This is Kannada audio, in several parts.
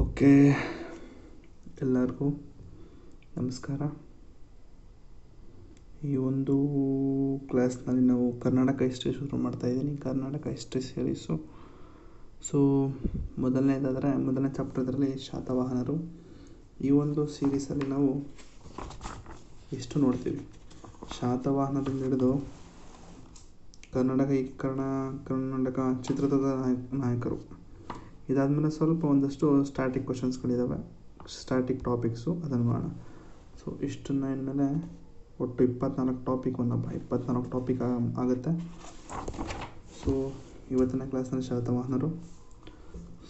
ಓಕೆ, ಎಲ್ಲರಿಗೂ ನಮಸ್ಕಾರ. ಈ ಒಂದು ಕ್ಲಾಸ್ನಲ್ಲಿ ನಾವು ಕರ್ನಾಟಕ ಹಿಸ್ಟ್ರಿ ಶುರು ಮಾಡ್ತಾಯಿದ್ದೀನಿ. Karnataka history series. ಸೊ ಮೊದಲನೇ ಚಾಪ್ಟರ್ ಇದರಲ್ಲಿ ಶಾತವಾಹನರು. ಈ ಒಂದು ಸೀರೀಸಲ್ಲಿ ನಾವು ಎಷ್ಟು ನೋಡ್ತೀವಿ, ಶಾತವಾಹನದಿಂದ ಹಿಡಿದು ಕರ್ನಾಟಕ ಚಿತ್ರದುರ್ಗ ನಾಯಕರು. ಇದಾದಮೇಲೆ ಸ್ವಲ್ಪ ಒಂದಷ್ಟು ಸ್ಟ್ಯಾಟಿಕ್ ಕ್ವಶನ್ಸ್ಗಳಿದ್ದಾವೆ, ಸ್ಟ್ಯಾಟಿಕ್ ಟಾಪಿಕ್ಸು, ಅದನ್ನು ಮಾಡೋಣ. ಸೊ ಇಷ್ಟನ್ನು ಇನ್ಮೇಲೆ ಒಟ್ಟು 24 ಟಾಪಿಕ್ ಆಗುತ್ತೆ. ಸೊ ಇವತ್ತಿನ ಕ್ಲಾಸ್ನಲ್ಲಿ ಶಾತವಾಹನರು.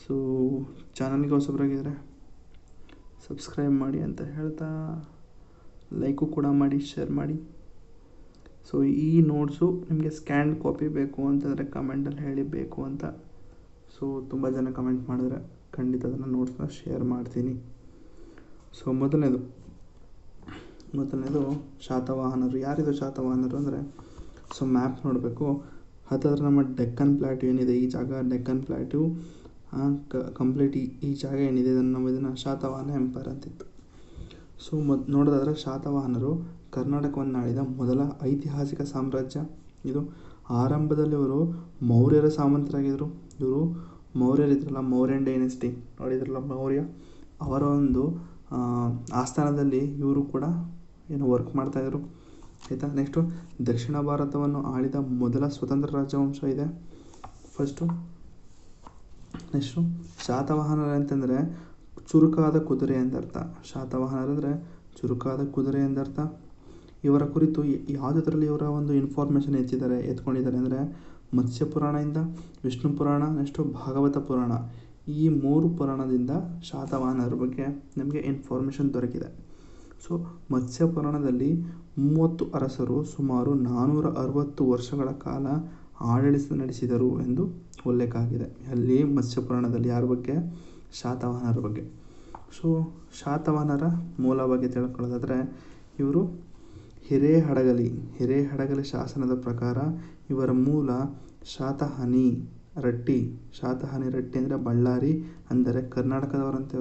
ಸೊ ಚಾನಲ್ಗೆ ಹೊಸಬರಾಗಿದ್ದರೆ ಸಬ್ಸ್ಕ್ರೈಬ್ ಮಾಡಿ ಅಂತ ಹೇಳ್ತಾ, ಲೈಕು ಕೂಡ ಮಾಡಿ, ಶೇರ್ ಮಾಡಿ. ಸೊ ಈ ನೋಟ್ಸು ನಿಮಗೆ ಸ್ಕ್ಯಾನ್ಡ್ ಕಾಪಿ ಬೇಕು ಅಂತಂದರೆ ಕಮೆಂಟಲ್ಲಿ ಹೇಳಿ ಬೇಕು ಅಂತ. ಸೊ ತುಂಬ ಜನ ಕಮೆಂಟ್ ಮಾಡಿದ್ರೆ ಖಂಡಿತ ಅದನ್ನು ನೋಟ್ಸ್ನ ಶೇರ್ ಮಾಡ್ತೀನಿ. ಸೊ ಮೊದಲನೇದು ಶಾತವಾಹನರು. ಯಾರಿದು ಶಾತವಾಹನರು ಅಂದರೆ, ಸೊ ಮ್ಯಾಪ್ ನೋಡಬೇಕು. ಹತ್ತಿರ ನಮ್ಮ ಡೆಕ್ಕನ್ ಪ್ಲಾಟ್ಯೂ ಏನಿದೆ, ಈ ಜಾಗ ಡೆಕ್ಕನ್ ಪ್ಲಾಟ್ಯೂ ಕಂಪ್ಲೀಟ್ ಈ ಜಾಗ ಏನಿದೆ, ಇದನ್ನು ಶಾತವಾಹನ ಎಂಪೈರ್ ಅಂತಿತ್ತು. ಸೊ ನೋಡೋದಾದರೆ ಶಾತವಾಹನರು ಕರ್ನಾಟಕವನ್ನು ಆಳಿದ ಮೊದಲ ಐತಿಹಾಸಿಕ ಸಾಮ್ರಾಜ್ಯ ಇದು. ಆರಂಭದಲ್ಲಿ ಇವರು ಮೌರ್ಯರ ಸಾಮಂತರಾಗಿದ್ದರು. ಇವರು ಮೌರ್ಯರಿದ್ರಲ್ಲ, ಮೌರ್ಯನ್ ಡೈನೆಸ್ಟಿ ನೋಡಿದ್ರಲ್ಲ, ಮೌರ್ಯ, ಅವರ ಒಂದು ಆಸ್ಥಾನದಲ್ಲಿ ಇವರು ಕೂಡ ವರ್ಕ್ ಮಾಡ್ತಾಯಿದ್ರು, ಆಯಿತಾ. ನೆಕ್ಸ್ಟು ದಕ್ಷಿಣ ಭಾರತವನ್ನು ಆಳಿದ ಮೊದಲ ಸ್ವತಂತ್ರ ರಾಜವಂಶ ಇದೆ ನೆಕ್ಸ್ಟು ಶಾತವಾಹನರು ಅಂತಂದರೆ ಚುರುಕಾದ ಕುದುರೆ ಎಂದರ್ಥ. ಶಾತವಾಹನರಂದರೆ ಚುರುಕಾದ ಕುದುರೆ ಎಂದರ್ಥ. ಇವರ ಕುರಿತು ಯಾವುದರಲ್ಲಿ ಇವರ ಒಂದು ಇನ್ಫಾರ್ಮೇಷನ್ ಎತ್ಕೊಂಡಿದ್ದಾರೆ ಅಂದರೆ, ಮತ್ಸ್ಯ ಪುರಾಣದಿಂದ, ವಿಷ್ಣು ಪುರಾಣ, ನೆಕ್ಸ್ಟು ಭಾಗವತ ಪುರಾಣ, ಈ 3 ಪುರಾಣದಿಂದ ಶಾತವಾಹನರ ಬಗ್ಗೆ ನಮಗೆ ಇನ್ಫಾರ್ಮೇಷನ್ ದೊರಕಿದೆ. ಸೊ ಮತ್ಸ್ಯ ಪುರಾಣದಲ್ಲಿ 30 ಅರಸರು ಸುಮಾರು 460 ವರ್ಷಗಳ ಕಾಲ ಆಡಳಿತ ನಡೆಸಿದರು ಎಂದು ಉಲ್ಲೇಖ ಆಗಿದೆ. ಅಲ್ಲಿ ಮತ್ಸ್ಯ ಪುರಾಣದಲ್ಲಿ ಯಾರ ಬಗ್ಗೆ? ಶಾತವಾಹನರ ಬಗ್ಗೆ. ಸೊ ಶಾತವಾಹನರ ಮೂಲ ಬಗ್ಗೆ ತಿಳ್ಕೊಳ್ಳೋದಾದರೆ, ಇವರು ಹಿರೇಹಡಗಲಿ ಶಾಸನದ ಪ್ರಕಾರ ಇವರ ಮೂಲ ಶಾತಹನಿ ರಟ್ಟಿ ಅಂದರೆ ಬಳ್ಳಾರಿ, ಅಂದರೆ ಕರ್ನಾಟಕದವರಂತೆ.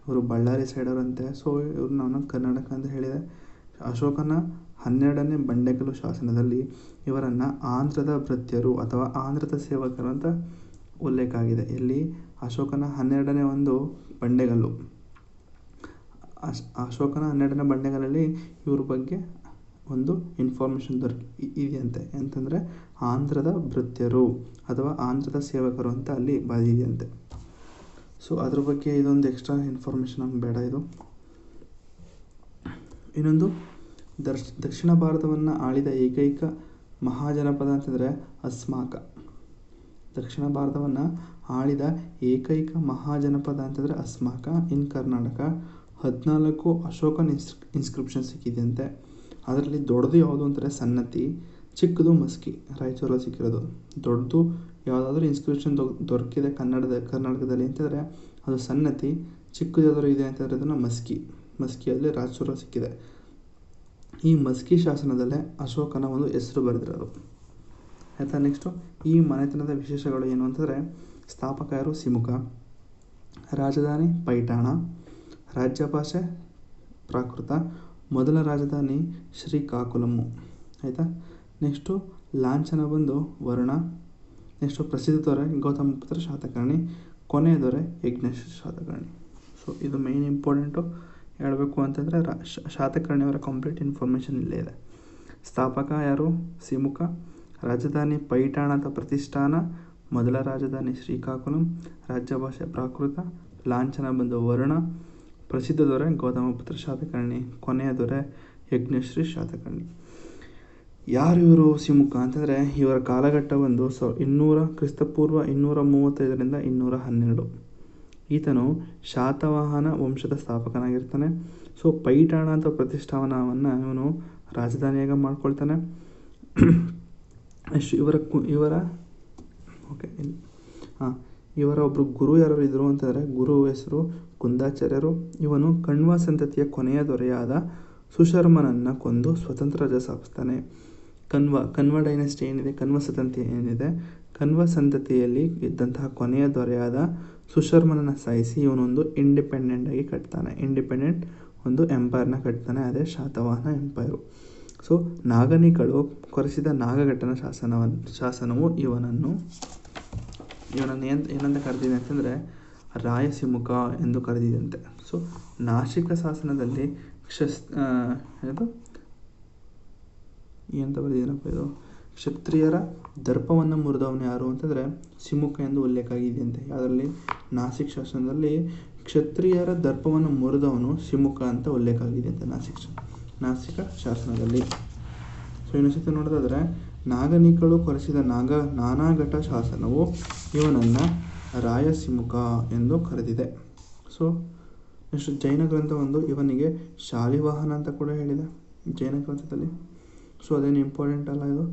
ಇವರು ಬಳ್ಳಾರಿ ಸೈಡವರಂತೆ. ಸೊ ಇವ್ರು ನಾನು ಕರ್ನಾಟಕ ಅಂತ ಹೇಳಿದೆ. ಅಶೋಕನ 12ನೇ ಬಂಡೆಕಲ್ಲು ಶಾಸನದಲ್ಲಿ ಇವರನ್ನು ಆಂಧ್ರದ ಭೃತ್ಯರು ಅಥವಾ ಆಂಧ್ರದ ಸೇವಕರು ಅಂತ ಉಲ್ಲೇಖ ಆಗಿದೆ. ಇಲ್ಲಿ ಅಶೋಕನ 12ನೇ ಒಂದು ಬಂಡೆಗಲ್ಲು, ಅಶೋಕನ 12ನೇ ಬಂಡೆಗಲ್ಲಲ್ಲಿ ಇವ್ರ ಬಗ್ಗೆ ಒಂದು ಇನ್ಫಾರ್ಮೇಷನ್ ಇದೆಯಂತೆ. ಅಂತಂದರೆ ಆಂಧ್ರದ ಭೃತ್ಯರು ಅಥವಾ ಆಂಧ್ರದ ಸೇವಕರು ಅಂತ ಅಲ್ಲಿ ಬರೆದಿದೆಯಂತೆ. ಸೊ ಅದ್ರ ಬಗ್ಗೆ ಇದೊಂದು ಎಕ್ಸ್ಟ್ರಾ ಇನ್ಫಾರ್ಮೇಷನ್ ನಮ್ಗೆ ಬೇಡ. ಇದು ಇನ್ನೊಂದು, ದಕ್ಷಿಣ ಭಾರತವನ್ನು ಆಳಿದ ಏಕೈಕ ಮಹಾಜನಪದ ಅಂತಂದರೆ ಅಸ್ಮಾಕ. ದಕ್ಷಿಣ ಭಾರತವನ್ನು ಆಳಿದ ಏಕೈಕ ಮಹಾಜನಪದ ಅಂತಂದರೆ ಅಸ್ಮಾಕ ಇನ್ ಕರ್ನಾಟಕ. 14 ಅಶೋಕನ್ ಇನ್ಸ್ಕ್ರಿಪ್ಷನ್ ಸಿಕ್ಕಿದೆಯಂತೆ. ಅದರಲ್ಲಿ ದೊಡ್ಡದು ಯಾವುದು ಅಂದರೆ ಸನ್ನತಿ, ಚಿಕ್ಕದು ಮಸ್ಕಿ. ರಾಯಚೂರಲ್ಲಿ ಸಿಕ್ಕಿರೋದು. ದೊಡ್ಡದು ಯಾವುದಾದ್ರೂ ಇನ್ಸ್ಕ್ರಿಪ್ಷನ್ ದೊರಕಿದೆ ಕರ್ನಾಟಕದಲ್ಲಿ ಅಂತಂದರೆ ಅದು ಸನ್ನತಿ. ಚಿಕ್ಕದು ಯಾವ್ದಾದ್ರು ಇದೆ ಅಂತಂದರೆ ಅದನ್ನು ಮಸ್ಕಿಯಲ್ಲಿ ರಾಯಚೂರಲ್ಲಿ ಸಿಕ್ಕಿದೆ. ಈ ಮಸ್ಕಿ ಶಾಸನದಲ್ಲೇ ಅಶೋಕನ ಒಂದು ಹೆಸರು ಬರೆದಿರೋದು, ಆಯಿತಾ. ನೆಕ್ಸ್ಟು ಈ ಮನೆತನದ ವಿಶೇಷಗಳು ಏನು ಅಂತಂದರೆ, ಸ್ಥಾಪಕ ಯಾರು? ಸಿಮುಕ. ರಾಜಧಾನಿ ಪೈಠಾಣ. ರಾಜ್ಯ ಭಾಷೆ ಪ್ರಾಕೃತ. ಮೊದಲ ರಾಜಧಾನಿ ಶ್ರೀಕಾಕುಲಮ್ಮು, ಆಯಿತಾ. ನೆಕ್ಸ್ಟು ಲಾಂಛನ ಬಂದು ವರ್ಣ. ನೆಕ್ಸ್ಟು ಪ್ರಸಿದ್ಧ ದೊರೆ ಗೌತಮಪುತ್ರ ಶಾತಕರ್ಣಿ. ಕೊನೆಯ ದೊರೆ ಯಜ್ಞೇಶ್ವರ ಶಾತಕರ್ಣಿ. ಸೊ ಇದು ಮೇಯ್ನ್ ಇಂಪಾರ್ಟೆಂಟು ಹೇಳಬೇಕು ಅಂತಂದರೆ, ಶಾತಕರ್ಣಿಯವರ ಕಂಪ್ಲೀಟ್ ಇನ್ಫಾರ್ಮೇಷನ್ ಇಲ್ಲೇ ಇದೆ. ಸ್ಥಾಪಕ ಯಾರು? ಸಿಮುಕ. ರಾಜಧಾನಿ ಪೈಠಾಣ ಅಂತ ಪ್ರತಿಷ್ಠಾನ. ಮೊದಲ ರಾಜಧಾನಿ ಶ್ರೀಕಾಕುಲಂ. ರಾಜ್ಯ ಭಾಷೆ ಪ್ರಾಕೃತ. ಲಾಂಛನ ಬಂದು ವರ್ಣ. ಪ್ರಸಿದ್ಧ ದೊರೆ ಗೌತಮಪುತ್ರ ಶಾತಕರ್ಣಿ. ಕೊನೆಯ ದೊರೆ ಯಜ್ಞಶ್ರೀ ಶಾತಕರ್ಣಿ. ಯಾರು ಇವರು ಸಿಮುಕ ಅಂತಂದರೆ, ಇವರ ಕಾಲಘಟ್ಟ ಬಂದು ಕ್ರಿಸ್ತಪೂರ್ವ 235ರಿಂದ 212. ಈತನು ಶಾತವಾಹನ ವಂಶದ ಸ್ಥಾಪಕನಾಗಿರ್ತಾನೆ. ಸೊ ಪೈಠಾಣ ಅಂತ ಪ್ರತಿಷ್ಠಾನವನ್ನು ಇವನು ರಾಜಧಾನಿಯಾಗ ಮಾಡ್ಕೊಳ್ತಾನೆ. ಇವರ ಒಬ್ಬರು ಗುರು ಯಾರು ಇದ್ದರು ಅಂತಂದರೆ, ಗುರು ಹೆಸರು ಕುಂದಾಚಾರ್ಯರು. ಇವನು ಕಣ್ವ ಸಂತತಿಯ ಕೊನೆಯ ದೊರೆಯಾದ ಸುಶರ್ಮನನ್ನು ಕೊಂದು ಸ್ವತಂತ್ರ ರಾಜ್ಯ ಸ್ಥಾಪಿಸ್ತಾನೆ. ಕಣ್ವ ಡೈನೆಸ್ಟಿ ಏನಿದೆ, ಕಣ್ವ ಸಂತತಿ ಏನಿದೆ, ಕಣ್ವ ಸಂತತಿಯಲ್ಲಿ ಇದ್ದಂತಹ ಕೊನೆಯ ದೊರೆಯಾದ ಸುಶರ್ಮನನ್ನು ಸಾಯಿಸಿ ಇವನೊಂದು ಇಂಡಿಪೆಂಡೆಂಟಾಗಿ ಕಟ್ತಾನೆ. ಇಂಡಿಪೆಂಡೆಂಟ್ ಒಂದು ಎಂಪೈರ್ನ ಕಟ್ತಾನೆ, ಅದೇ ಶಾತವಾಹನ ಎಂಪೈರು. ಸೊ ನಾಗನಿಗಳು ಕೊರೆಸಿದ ನಾಗಘಟ್ಟನ ಶಾಸನವು ಇವನನ್ನು ಏನಂತ ಕರೆದಿದೆ ಅಂತಂದರೆ ರಾಯಸಿಮುಖ ಎಂದು ಕರೆದಿದಂತೆ. ಸೊ ನಾಸಿಕ ಶಾಸನದಲ್ಲಿ ಏನಂತ ಬರೆದಿದ್ದೀನಪ್ಪ ಇದು, ಕ್ಷತ್ರಿಯರ ದರ್ಪವನ್ನು ಮುರಿದವನು ಯಾರು ಅಂತಂದರೆ ಸಿಮುಖ ಎಂದು ಉಲ್ಲೇಖ ಆಗಿದೆಯಂತೆ. ಯಾವುದರಲ್ಲಿ? ನಾಸಿಕ್ ಶಾಸನದಲ್ಲಿ ಕ್ಷತ್ರಿಯರ ದರ್ಪವನ್ನು ಮುರಿದವನು ಸಿಮುಖ ಅಂತ ಉಲ್ಲೇಖ ಆಗಿದೆ ಅಂತ ನಾಸಿಕ ಶಾಸನದಲ್ಲಿ. ಸೊ ಇನ್ನೊಂದ್ಸತಿ ನೋಡೋದಾದರೆ ನಾಗನಿಕಳು ಕೊರೆಸಿದ ನಾನಾಘಟ ಶಾಸನವು ಇವನನ್ನು ರಾಯಸಿಮುಖ ಎಂದು ಕರೆದಿದೆ. ಸೊ ನೆಕ್ಸ್ಟ್ ಜೈನ ಗ್ರಂಥ ಒಂದು ಇವನಿಗೆ ಶಾಲಿವಾಹನ ಅಂತ ಕೂಡ ಹೇಳಿದೆ ಜೈನ ಗ್ರಂಥದಲ್ಲಿ. ಸೊ ಅದೇನು ಇಂಪಾರ್ಟೆಂಟ್ ಅಲ್ಲ ಇದು.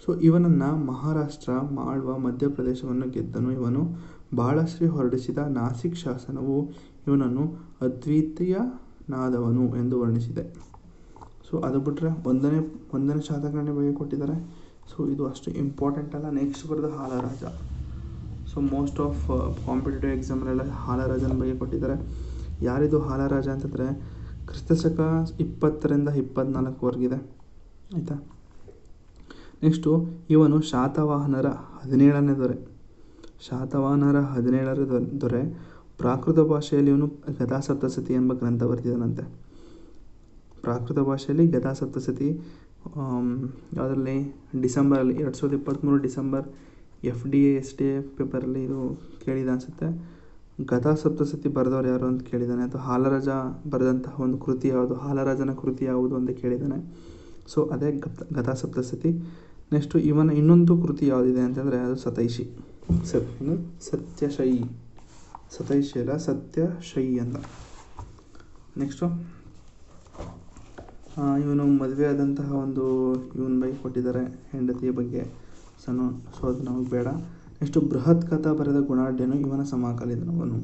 ಸೊ ಇವನನ್ನು ಮಹಾರಾಷ್ಟ್ರ, ಮಾಳ್ವ, ಮಧ್ಯಪ್ರದೇಶವನ್ನು ಗೆದ್ದನು. ಇವನು ಬಾಳಶ್ರೀ ಹೊರಡಿಸಿದ ನಾಸಿಕ್ ಶಾಸನವು ಇವನನ್ನು ಅದ್ವಿತೀಯನಾದವನು ಎಂದು ವರ್ಣಿಸಿದೆ. ಸೊ ಅದು ಬಿಟ್ಟರೆ ಒಂದನೇ ಶಾತಕರ್ಣಿ ಬಗ್ಗೆ ಕೊಟ್ಟಿದ್ದಾರೆ. ಸೊ ಇದು ಅಷ್ಟು ಇಂಪಾರ್ಟೆಂಟ್ ಅಲ್ಲ. ನೆಕ್ಸ್ಟ್ ಬರೋದು ಹಾಲರಾಜ. ಸೊ ಮೋಸ್ಟ್ ಆಫ್ ಕಾಂಪಿಟೇಟಿವ್ ಎಕ್ಸಾಮಲ್ಲೆಲ್ಲ ಹಾಲರಾಜನ ಬಗ್ಗೆ ಕೊಟ್ಟಿದ್ದಾರೆ. ಯಾರಿದು ಹಾಲರಾಜ ಅಂತಂದರೆ ಕ್ರಿಸ್ತಶಕ 20ರಿಂದ 24ವರೆಗಿದೆ, ಆಯಿತಾ. ನೆಕ್ಸ್ಟು ಇವನು ಶಾತವಾಹನರ 17ನೇ ದೊರೆ. ಶಾತವಾಹನರ 17ರ ದೊರೆ. ಪ್ರಾಕೃತ ಭಾಷೆಯಲ್ಲಿ ಇವನು ಗದಾಸಪ್ತಸತಿ ಎಂಬ ಗ್ರಂಥ ಬರೆದಿದ್ದಾನಂತೆ. ಪ್ರಾಕೃತ ಭಾಷೆಯಲ್ಲಿ ಗದಾಸಪ್ತಸತಿ ಯಾವುದರಲ್ಲಿ ಡಿಸೆಂಬರಲ್ಲಿ 2023 ಡಿಸೆಂಬರ್ FDA SDA ಪೇಪರಲ್ಲಿ ಇದು ಕೇಳಿದ ಅನಿಸುತ್ತೆ. ಗದಾಸಪ್ತಸತಿ ಬರೆದವ್ರು ಯಾರು ಅಂತ ಕೇಳಿದ್ದಾನೆ. ಅಥವಾ ಹಾಲರಾಜ ಬರೆದಂತಹ ಒಂದು ಕೃತಿ ಯಾವುದು, ಹಾಲರಾಜನ ಕೃತಿ ಯಾವುದು ಅಂತ ಕೇಳಿದ್ದಾನೆ. ಸೊ ಅದೇ ಗದಾಸಪ್ತಸತಿ. ನೆಕ್ಸ್ಟು ಇವನ ಇನ್ನೊಂದು ಕೃತಿ ಯಾವುದಿದೆ ಅಂತಂದರೆ ಅದು ಸತೈಷಿ. ಸತ್ಯಶಯಿ. ಸತೈಷಿ ಅಲ್ಲ, ಸತ್ಯಶಯಿ ಅಂತ. ನೆಕ್ಸ್ಟು ಇವನು ಮದುವೆ ಆದಂತಹ ಇವನ ಬಗ್ಗೆ ಕೊಟ್ಟಿದ್ದಾರೆ, ಹೆಂಡತಿಯ ಬಗ್ಗೆ. ಸೊ ಅದು ನಮಗೆ ಬೇಡ. ನೆಕ್ಸ್ಟು ಬೃಹತ್ ಕಥಾ ಬರೆದ ಗುಣಾಢ್ಯನು ಇವನ ಸಮಕಾಲೀನವನು.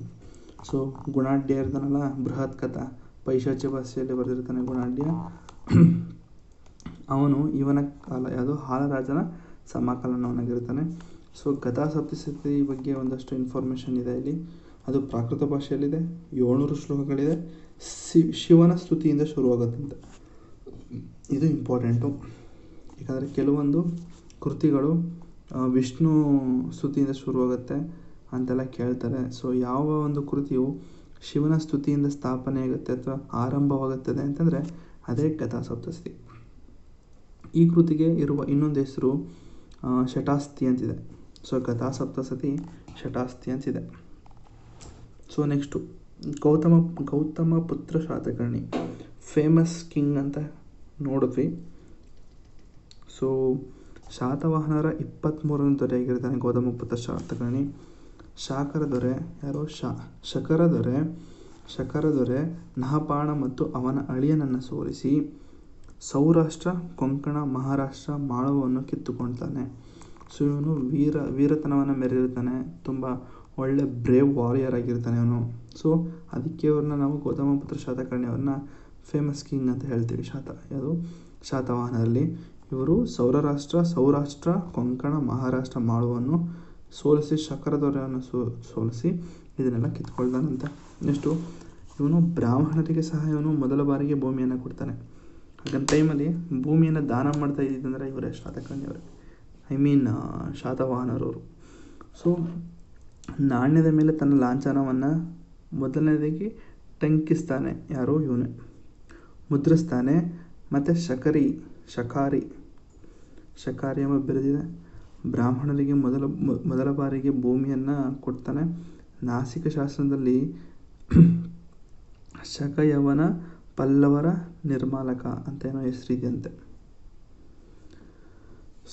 ಸೊ ಗುಣಾಢ್ಯ ಇರ್ತಾನಲ್ಲ, ಬೃಹತ್ ಕಥಾ ಪೈಶಾಚ್ಯ ಭಾಷೆಯಲ್ಲಿ ಬರೆದಿರ್ತಾನೆ ಗುಣಾಢ್ಯ. ಅವನು ಇವನ ಕಾಲ ಯಾವುದು ಹಾಲರಾಜನ ಸಮಕಾಲೀನವನಾಗಿರ್ತಾನೆ. ಸೊ ಗದಾಸಪ್ತಸತಿ ಬಗ್ಗೆ ಒಂದಷ್ಟು ಇನ್ಫಾರ್ಮೇಷನ್ ಇದೆ ಇಲ್ಲಿ. ಅದು ಪ್ರಾಕೃತ ಭಾಷೆಯಲ್ಲಿದೆ, 700 ಶ್ಲೋಕಗಳಿದೆ. ಶಿವನ ಸ್ತುತಿಯಿಂದ ಶುರುವಾಗುತ್ತಂತೆ. ಇದು ಇಂಪಾರ್ಟೆಂಟು, ಯಾಕಂದರೆ ಕೆಲವೊಂದು ಕೃತಿಗಳು ವಿಷ್ಣು ಸ್ತುತಿಯಿಂದ ಶುರುವಾಗುತ್ತೆ ಅಂತೆಲ್ಲ ಕೇಳ್ತಾರೆ. ಸೊ ಯಾವ ಒಂದು ಕೃತಿಯು ಶಿವನ ಸ್ತುತಿಯಿಂದ ಸ್ಥಾಪನೆ ಆಗುತ್ತೆ ಅಥವಾ ಆರಂಭವಾಗುತ್ತದೆ ಅಂತಂದರೆ ಅದೇ ಗದಾಸಪ್ತಸತಿ. ಈ ಕೃತಿಗೆ ಇರುವ ಇನ್ನೊಂದು ಹೆಸರು ಶಟಾಸ್ತಿ ಅಂತಿದೆ. ಸೊ ಗದಾಸಪ್ತಸತಿ ಶಟಾಸ್ತಿ ಅಂತಿದೆ. ಸೊ ನೆಕ್ಸ್ಟು ಗೌತಮ ಪುತ್ರ ಶಾತಕರ್ಣಿ, ಫೇಮಸ್ ಕಿಂಗ್ ಅಂತ ನೋಡಿದ್ವಿ. ಸೊ ಶಾತವಾಹನರ 23ನೇ ದೊರೆಯಾಗಿರ್ತಾನೆ ಗೌತಮ ಪುತ್ರ ಶಾತಕರ್ಣಿ. ಶಾಕರ ದೊರೆ ಯಾರು? ಶಕರ ದೊರೆ ನಹಪಾಣ ಮತ್ತು ಅವನ ಅಳಿಯನನ್ನು ಸೋಲಿಸಿ ಸೌರಾಷ್ಟ್ರ, ಕೊಂಕಣ, ಮಹಾರಾಷ್ಟ್ರ, ಮಾಳವವನ್ನು ಕಿತ್ತುಕೊಳ್ತಾನೆ. ಸೊ ಇವನು ವೀರತನವನ್ನು ಮೆರೆದಿರ್ತಾನೆ, ತುಂಬ ಒಳ್ಳೆ ಬ್ರೇವ್ ವಾರಿಯರ್ ಆಗಿರ್ತಾನೆ ಅವನು. ಸೊ ಅದಕ್ಕೆ ಅವ್ರನ್ನ ನಾವು ಗೌತಮ ಪುತ್ರ ಶಾತಕರ್ಣಿ ಅವ್ರನ್ನ ಫೇಮಸ್ ಕಿಂಗ್ ಅಂತ ಹೇಳ್ತೀವಿ. ಶಾತವಾಹನರಲ್ಲಿ ಇವರು ಸೌರಾಷ್ಟ್ರ, ಕೊಂಕಣ, ಮಹಾರಾಷ್ಟ್ರ, ಮಾಳವನ್ನು ಸೋಲಿಸಿ ಶಕರ ದೊರೆಯನ್ನು ಸೋಲಿಸಿ ಇದನ್ನೆಲ್ಲ ಕಿತ್ಕೊಳ್ತಾನಂತೆ. ನೆಕ್ಸ್ಟು ಇವನು ಬ್ರಾಹ್ಮಣರಿಗೆ ಸಹ ಇವನು ಮೊದಲ ಬಾರಿಗೆ ಭೂಮಿಯನ್ನು ಕೊಡ್ತಾನೆ. ಹಾಗಂತ ಟೈಮಲ್ಲಿ ಭೂಮಿಯನ್ನು ದಾನ ಮಾಡ್ತಾ ಇದ್ದಿದ್ದಂದರೆ ಇವರೇ ಶಾತಕರ್ಣಿಯವರೇ, ಶಾತವಾಹನರವರು. ಸೊ ನಾಣ್ಯದ ಮೇಲೆ ತನ್ನ ಲಾಂಛನವನ್ನು ಮೊದಲನೇದಾಗಿ ಟಂಕಿಸ್ತಾನೆ, ಯಾರು? ಇವನೇ ಮುದ್ರಿಸ್ತಾನೆ. ಮತ್ತು ಶಕಾರಿ ಎಂಬ ಬಿರುದಿದೆ. ಬ್ರಾಹ್ಮಣರಿಗೆ ಮೊದಲ ಬಾರಿಗೆ ಭೂಮಿಯನ್ನು ಕೊಡ್ತಾನೆ. ನಾಸಿಕ ಶಾಸನದಲ್ಲಿ ಶಕಯವನ ಪಲ್ಲವರ ನಿರ್ಮಾಲಕ ಅಂತ ಏನೋ ಹೆಸರಿದೆಯಂತೆ.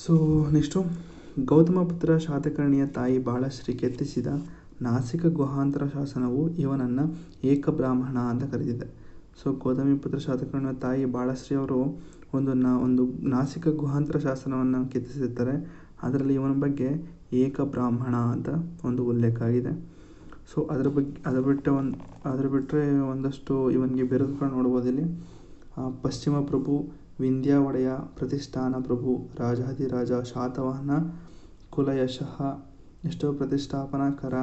ಸೊ ನೆಕ್ಸ್ಟು ಗೌತಮ ಪುತ್ರ ಶಾತಕರ್ಣಿಯ ತಾಯಿ ಬಾಳಶ್ರೀ ಕೆತ್ತಿಸಿದ ನಾಸಿಕ ಗುಹಾಂತರ ಶಾಸನವು ಇವನನ್ನು ಏಕಬ್ರಾಹ್ಮಣ ಅಂತ ಕರೆದಿದೆ. ಸೊ ಗೌತಮಿ ಪುತ್ರ ಶಾತಕರ್ಣಿಯ ತಾಯಿ ಬಾಳಶ್ರೀ ಅವರು ಒಂದು ನಾಸಿಕ ಗುಹಾಂತರ ಶಾಸನವನ್ನು ಕೆತ್ತಿಸಿರ್ತಾರೆ. ಅದರಲ್ಲಿ ಇವನ ಬಗ್ಗೆ ಏಕಬ್ರಾಹ್ಮಣ ಅಂತ ಒಂದು ಉಲ್ಲೇಖ ಆಗಿದೆ. ಸೊ ಅದ್ರ ಬಿಟ್ಟರೆ ಒಂದಷ್ಟು ಇವನಿಗೆ ಬಿರುದುಗಳು ನೋಡ್ಬೋದು ಇಲ್ಲಿ. ಪಶ್ಚಿಮ ಪ್ರಭು, ವಿಂಧ್ಯ ಒಡೆಯ, ಪ್ರತಿಷ್ಠಾನ ಪ್ರಭು, ರಾಜಾಧಿರಾಜ, ಶಾತವಾಹನ, ಕುಲಯಶಃ, ನೆಕ್ಸ್ಟು ಪ್ರತಿಷ್ಠಾಪನಕರ,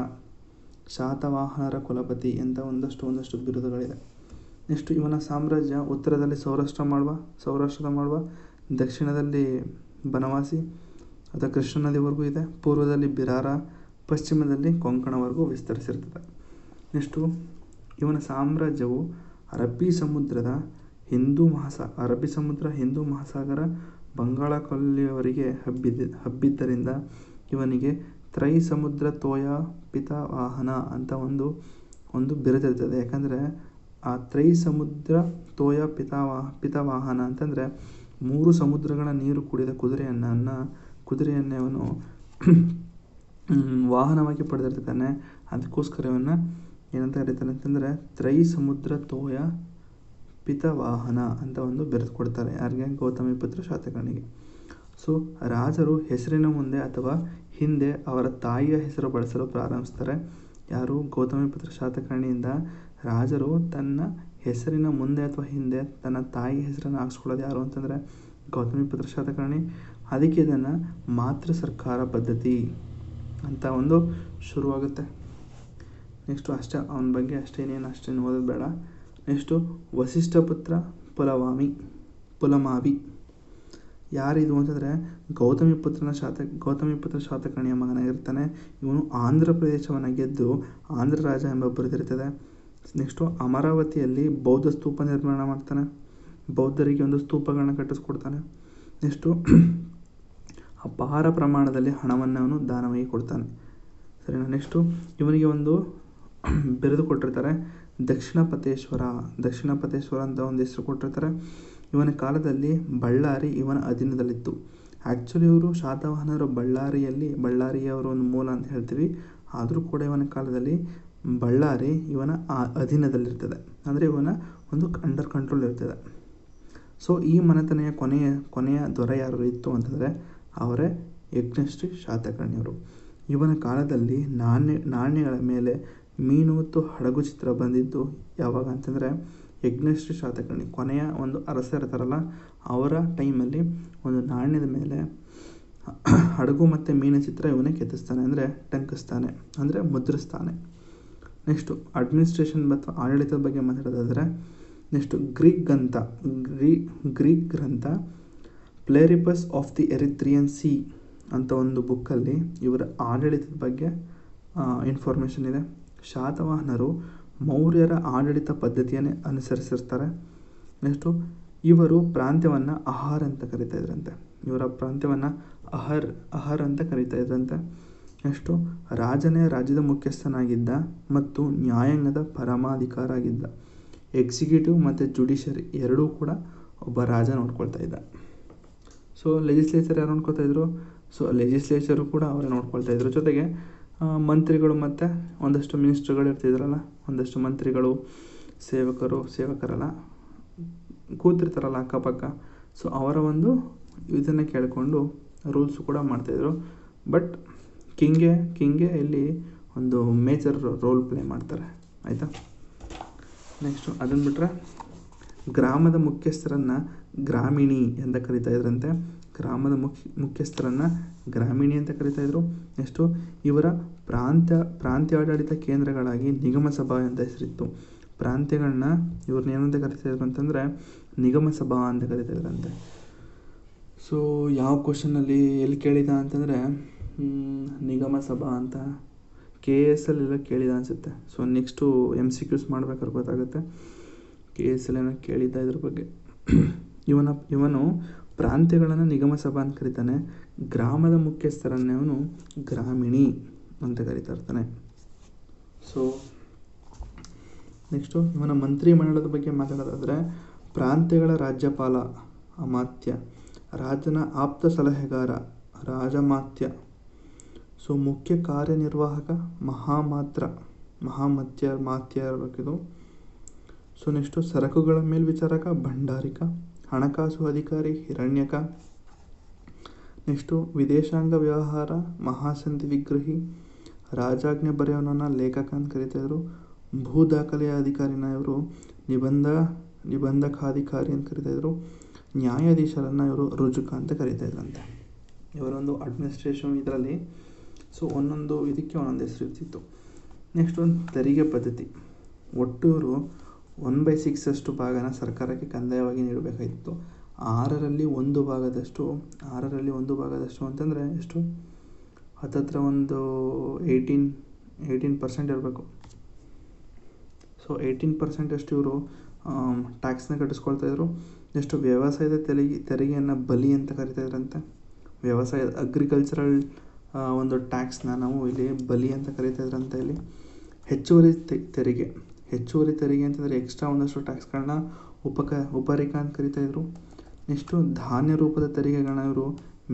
ಶಾತವಾಹನರ ಕುಲಪತಿ ಅಂತ ಒಂದಷ್ಟು ಬಿರುದುಗಳಿದೆ. ನೆಕ್ಸ್ಟು ಇವನ ಸಾಮ್ರಾಜ್ಯ ಉತ್ತರದಲ್ಲಿ ಸೌರಾಷ್ಟ್ರದ ಮಾಳ್ವ, ದಕ್ಷಿಣದಲ್ಲಿ ಬನವಾಸಿ ಅಥವಾ ಕೃಷ್ಣ ನದಿವರೆಗೂ ಇದೆ, ಪೂರ್ವದಲ್ಲಿ ಬಿರಾರ, ಪಶ್ಚಿಮದಲ್ಲಿ ಕೊಂಕಣವರೆಗೂ ವಿಸ್ತರಿಸಿರ್ತದೆ. ನೆಕ್ಸ್ಟು ಇವನ ಸಾಮ್ರಾಜ್ಯವು ಅರಬ್ಬಿ ಸಮುದ್ರ, ಹಿಂದೂ ಮಹಾಸಾಗರ, ಬಂಗಾಳ ಕೊಲ್ಲಿಯವರೆಗೆ ಹಬ್ಬಿದ್ದರಿಂದ ಇವನಿಗೆ ತ್ರೈ ಸಮುದ್ರ ತೋಯ ಪಿತಾವಾಹನ ಅಂತ ಒಂದು ಬಿರುದಿರ್ತದೆ. ಯಾಕಂದರೆ ಆ ತ್ರೈ ಸಮುದ್ರ ತೋಯ ಪಿತಾವಾಹನ ಅಂತಂದರೆ 3 ಸಮುದ್ರಗಳ ನೀರು ಕುಡಿದ ಕುದುರೆಯನ್ನೇ ಅವನು ವಾಹನವಾಗಿ ಪಡೆದಿರ್ತಾನೆ. ಅದಕ್ಕೋಸ್ಕರ ಇವನ್ನ ಏನಂತ ಕರೀತಾರೆ ಅಂತಂದರೆ ತ್ರೈ ಸಮುದ್ರ ತೋಯ ಪಿತಾವಾಹನ ಅಂತ ಒಂದು ಬಿರುದು ಕೊಡ್ತಾರೆ. ಯಾರಿಗೆ? ಗೌತಮಿಪುತ್ರ ಶಾತಕರ್ಣಿಗೆ. ಸೊ ರಾಜರು ಹೆಸರಿನ ಮುಂದೆ ಅಥವಾ ಹಿಂದೆ ಅವರ ತಾಯಿಯ ಹೆಸರು ಬಳಸಲು ಪ್ರಾರಂಭಿಸ್ತಾರೆ. ಯಾರು? ಗೌತಮಿಪುತ್ರ ಶಾತಕರ್ಣಿಯಿಂದ ರಾಜರು ತನ್ನ ಹೆಸರಿನ ಮುಂದೆ ಅಥವಾ ಹಿಂದೆ ತನ್ನ ತಾಯಿಯ ಹೆಸರನ್ನು ಹಾಕ್ಸ್ಕೊಳ್ಳೋದು ಯಾರು ಅಂತಂದರೆ ಗೌತಮಿಪುತ್ರ ಶಾತಕರ್ಣಿ. ಅದಕ್ಕೆ ಇದನ್ನು ಮಾತೃ ಸರ್ಕಾರ ಪದ್ಧತಿ ಅಂತ ಒಂದು ಶುರುವಾಗುತ್ತೆ. ನೆಕ್ಸ್ಟು ಅವನ ಬಗ್ಗೆ ಅಷ್ಟೇನು ಓದೋದು ಬೇಡ. ನೆಕ್ಸ್ಟು ವಸಿಷ್ಠಪುತ್ರ ಪುಲಮಾವಿ. ಯಾರಿದು ಅಂತಂದರೆ ಗೌತಮಿಪುತ್ರ ಶಾತಕರ್ಣಿಯ ಮಗನಾಗಿರ್ತಾನೆ. ಇವನು ಆಂಧ್ರ ಪ್ರದೇಶವನ್ನು ಗೆದ್ದು ಆಂಧ್ರ ರಾಜ ಎಂಬ ಬಿರುದಿರ್ತದೆ. ನೆಕ್ಸ್ಟು ಅಮರಾವತಿಯಲ್ಲಿ ಬೌದ್ಧ ಸ್ತೂಪ ನಿರ್ಮಾಣ ಮಾಡ್ತಾನೆ. ಬೌದ್ಧರಿಗೆ ಒಂದು ಸ್ತೂಪಗಳನ್ನ ಕಟ್ಟಿಸ್ಕೊಡ್ತಾನೆ. ನೆಕ್ಸ್ಟು ಅಪಾರ ಪ್ರಮಾಣದಲ್ಲಿ ಹಣವನ್ನು ಅವನು ದಾನವಾಗಿ ಕೊಡ್ತಾನೆ. ಸರಿನಾ? ನೆಕ್ಸ್ಟು ಇವನಿಗೆ ಒಂದು ಬಿರುದು ಕೊಟ್ಟಿರ್ತಾರೆ, ದಕ್ಷಿಣಪತೇಶ್ವರ ಅಂತ ಒಂದು ಹೆಸರು ಕೊಟ್ಟಿರ್ತಾರೆ. ಇವನ ಕಾಲದಲ್ಲಿ ಬಳ್ಳಾರಿ ಇವನ ಅಧೀನದಲ್ಲಿತ್ತು. ಆ್ಯಕ್ಚುಲಿ ಇವರು ಶಾತವಾಹನರು ಬಳ್ಳಾರಿಯವರ ಒಂದು ಮೂಲ ಅಂತ ಹೇಳ್ತೀವಿ. ಆದರೂ ಕೂಡ ಇವನ ಕಾಲದಲ್ಲಿ ಬಳ್ಳಾರಿ ಇವನ ಅಧೀನದಲ್ಲಿರ್ತದೆ, ಅಂದರೆ ಇವನ ಒಂದು ಅಂಡರ್ ಕಂಟ್ರೋಲ್ ಇರ್ತದೆ. ಸೊ ಈ ಮನೆತನೆಯ ಕೊನೆಯ ದೊರೆ ಯಾರು ಇತ್ತು ಅಂತಂದರೆ ಅವರೇ ಯಜ್ಞಶ್ರೀ ಶಾತಕರ್ಣಿಯವರು. ಇವನ ಕಾಲದಲ್ಲಿ ನಾಣ್ಯಗಳ ಮೇಲೆ ಮೀನು ಮತ್ತು ಹಡಗು ಚಿತ್ರ ಬಂದಿದ್ದು ಯಾವಾಗ ಅಂತಂದರೆ ಯಜ್ಞಶ್ರೀ ಶಾತಕರ್ಣಿ ಕೊನೆಯ ಒಂದು ಅರಸ ಇರ್ತಾರಲ್ಲ ಅವರ ಟೈಮಲ್ಲಿ ಒಂದು ನಾಣ್ಯದ ಮೇಲೆ ಹಡಗು ಮತ್ತು ಮೀನಿನ ಚಿತ್ರ ಇವನೇ ಕೆತ್ತಿಸ್ತಾನೆ, ಅಂದರೆ ಟಂಕಿಸ್ತಾನೆ, ಅಂದರೆ ಮುದ್ರಿಸ್ತಾನೆ. ನೆಕ್ಸ್ಟು ಅಡ್ಮಿನಿಸ್ಟ್ರೇಷನ್ ಮತ್ತು ಆಡಳಿತದ ಬಗ್ಗೆ ಮಾತಾಡೋದಾದರೆ ನೆಕ್ಸ್ಟು ಗ್ರೀಕ್ ಗ್ರಂಥ ಪ್ಲೇರಿಪಸ್ ಆಫ್ ದಿ ಎರಿಥ್ರಿಯನ್ ಸಿ ಅಂತ ಒಂದು ಬುಕ್ಕಲ್ಲಿ ಇವರ ಆಡಳಿತದ ಬಗ್ಗೆ ಇನ್ಫಾರ್ಮೇಷನ್ ಇದೆ. ಶಾತವಾಹನರು ಮೌರ್ಯರ ಆಡಳಿತ ಪದ್ಧತಿಯನ್ನೇ ಅನುಸರಿಸಿರ್ತಾರೆ. ನೆಕ್ಸ್ಟು ಇವರು ಪ್ರಾಂತ್ಯವನ್ನು ಅಹಾರ್ ಅಂತ ಕರಿತಾ ಇದ್ರಂತೆ. ಅಹರ್ ಅಂತ ಕರಿತಾ ಇದ್ರಂತೆ. ನೆಕ್ಸ್ಟು ರಾಜನೇ ರಾಜ್ಯದ ಮುಖ್ಯಸ್ಥನಾಗಿದ್ದ ಮತ್ತು ನ್ಯಾಯಾಂಗದ ಪರಮಾಧಿಕಾರ ಆಗಿದ್ದ. ಎಕ್ಸಿಕ್ಯೂಟಿವ್ ಮತ್ತು ಜುಡಿಷರಿ ಎರಡೂ ಕೂಡ ಒಬ್ಬ ರಾಜ ನೋಡ್ಕೊಳ್ತಾ ಇದ್ದ. ಸೊ ಲೆಜಿಸ್ಲೇಚರ್ ಯಾರು ನೋಡ್ಕೊಳ್ತಾ ಇದ್ರು? ಸೊ ಲೆಜಿಸ್ಲೇಚರು ಕೂಡ ಅವರೇ ನೋಡ್ಕೊಳ್ತಾ ಇದ್ರು. ಜೊತೆಗೆ ಮಂತ್ರಿಗಳು ಮತ್ತು ಒಂದಷ್ಟು ಮಿನಿಸ್ಟ್ರುಗಳು ಇರ್ತಿದ್ರಲ್ಲ, ಒಂದಷ್ಟು ಮಂತ್ರಿಗಳು ಸೇವಕರಲ್ಲ ಕೂತಿರ್ತಾರಲ್ಲ ಅಕ್ಕಪಕ್ಕ. ಸೊ ಅವರ ಒಂದು ಇದನ್ನು ಕೇಳಿಕೊಂಡು ರೂಲ್ಸು ಕೂಡ ಮಾಡ್ತಾಯಿದ್ರು. ಬಟ್ ಕಿಂಗೆ ಇಲ್ಲಿ ಒಂದು ಮೇಜರ್ ರೋಲ್ ಪ್ಲೇ ಮಾಡ್ತಾರೆ. ಆಯಿತಾ? ನೆಕ್ಸ್ಟು ಅದನ್ನು ಬಿಟ್ಟರೆ ಗ್ರಾಮದ ಮುಖ್ಯಸ್ಥರನ್ನು ಗ್ರಾಮಿಣಿ ಅಂತ ಕರಿತಾ ಇದ್ರಂತೆ. ಗ್ರಾಮದ ಮುಖ್ಯಸ್ಥರನ್ನು ಗ್ರಾಮಿಣಿ ಅಂತ ಕರಿತಾಯಿದ್ರು. ನೆಕ್ಸ್ಟು ಇವರ ಪ್ರಾಂತ್ಯಾಡಳಿತ ಕೇಂದ್ರಗಳಾಗಿ ನಿಗಮ ಸಭಾ ಅಂತ ಹೆಸರಿತ್ತು. ಪ್ರಾಂತ್ಯಗಳನ್ನ ಇವ್ರನ್ನ ಏನಂತ ಕರಿತಾಯಿದ್ರು ಅಂತಂದರೆ ನಿಗಮ ಸಭಾ ಅಂತ ಕರಿತಾಯಿದ್ರಂತೆ. ಸೊ ಯಾವ ಕ್ವಶನಲ್ಲಿ ಎಲ್ಲಿ ಕೇಳಿದ ಅಂತಂದರೆ ನಿಗಮ ಸಭಾ ಅಂತ KS ಕೇಳಿದ ಅನಿಸುತ್ತೆ. ಸೊ ನೆಕ್ಸ್ಟು MCQs ಮಾಡ್ಬೇಕಾದ್ರೆ ಗೊತ್ತಾಗುತ್ತೆ. KS ಏನೋ ಕೇಳಿದ್ದ ಇದ್ರ ಬಗ್ಗೆ. ಇವನು ಪ್ರಾಂತ್ಯಗಳನ್ನು ನಿಗಮ ಸಭಾ ಅಂತ ಕರೀತಾನೆ. ಗ್ರಾಮದ ಮುಖ್ಯಸ್ಥರನ್ನೇ ಅವನು ಗ್ರಾಮಿಣಿ ಅಂತ ಕರಿತಾ ಇರ್ತಾನೆ. ಸೊ ನೆಕ್ಸ್ಟು ಇವನ ಮಂತ್ರಿಮಂಡಲದ ಬಗ್ಗೆ ಮಾತಾಡೋದಾದರೆ ಪ್ರಾಂತ್ಯಗಳ ರಾಜ್ಯಪಾಲ ಅಮಾತ್ಯ, ರಾಜನ ಆಪ್ತ ಸಲಹೆಗಾರ ರಾಜಮಾತ್ಯ, ಸೊ ಮುಖ್ಯ ಕಾರ್ಯನಿರ್ವಾಹಕ ಮಾತ್ಯರಬೇಕಿದು. ಸೊ ನೆಕ್ಸ್ಟು ಸರಕುಗಳ ಮೇಲ್ವಿಚಾರಕ ಭಂಡಾರಿಕ, ಹಣಕಾಸು ಅಧಿಕಾರಿ ಹಿರಣ್ಯಕ. ನೆಕ್ಸ್ಟು ವಿದೇಶಾಂಗ ವ್ಯವಹಾರ ಮಹಾಸಂಧಿ ವಿಗ್ರಹಿ, ರಾಜಾಜ್ಞೆ ಬರೆಯೋನನ್ನ ಲೇಖಕ ಅಂತ ಕರೀತಾಯಿದ್ರು. ಭೂ ದಾಖಲೆಯ ಅಧಿಕಾರಿನ ಇವರು ನಿಬಂಧಕಾಧಿಕಾರಿ ಅಂತ ಕರೀತಾಯಿದ್ರು. ನ್ಯಾಯಾಧೀಶರನ್ನು ಇವರು ರುಜುಕ ಅಂತ ಕರೀತಾಯಿದ್ರಂತೆ. ಇವರೊಂದು ಅಡ್ಮಿನಿಸ್ಟ್ರೇಷನ್ ಇದರಲ್ಲಿ. ಸೊ ಒಂದೊಂದು ಇದಕ್ಕೆ ಒಂದೊಂದು ಹೆಸರು ಇರ್ತಿತ್ತು. ನೆಕ್ಸ್ಟ್ ಒಂದು ತೆರಿಗೆ ಪದ್ಧತಿ. ಒಟ್ಟು ಇವರು 1/6 ಅಷ್ಟು ಭಾಗನ ಸರ್ಕಾರಕ್ಕೆ ಕಂದಾಯವಾಗಿ ನೀಡಬೇಕಾಗಿತ್ತು. 6ರಲ್ಲಿ 1 ಭಾಗದಷ್ಟು ಅಂತಂದರೆ ಎಷ್ಟು, ಹತ್ತತ್ರ ಒಂದು 18% ಇರಬೇಕು. ಸೊ 18% ಅಷ್ಟು ಇವರು ಟ್ಯಾಕ್ಸ್ನ ಕಟ್ಟಿಸ್ಕೊಳ್ತಾಯಿದ್ರು. ನೆಕ್ಸ್ಟ್ ವ್ಯವಸಾಯದ ತೆರಿಗೆಯನ್ನು ಬಲಿ ಅಂತ ಕರಿತಾಯಿದ್ರಂತೆ. ವ್ಯವಸಾಯದ ಅಗ್ರಿಕಲ್ಚರಲ್ ಒಂದು ಟ್ಯಾಕ್ಸ್ನ ನಾವು ಇಲ್ಲಿ ಬಲಿ ಅಂತ ಕರಿತಾಯಿದ್ರಂತೆ. ಇಲ್ಲಿ ಹೆಚ್ಚುವರಿ ತೆರಿಗೆ ಅಂತಂದರೆ ಎಕ್ಸ್ಟ್ರಾ ಒಂದಷ್ಟು ಟ್ಯಾಕ್ಸ್ಗಳನ್ನ ಉಪರಿಕ ಅಂತ ಕರಿತಾಯಿದ್ರು. ನೆಕ್ಸ್ಟು ಧಾನ್ಯ ರೂಪದ ತೆರಿಗೆಗಳನ್ನ ಇವರು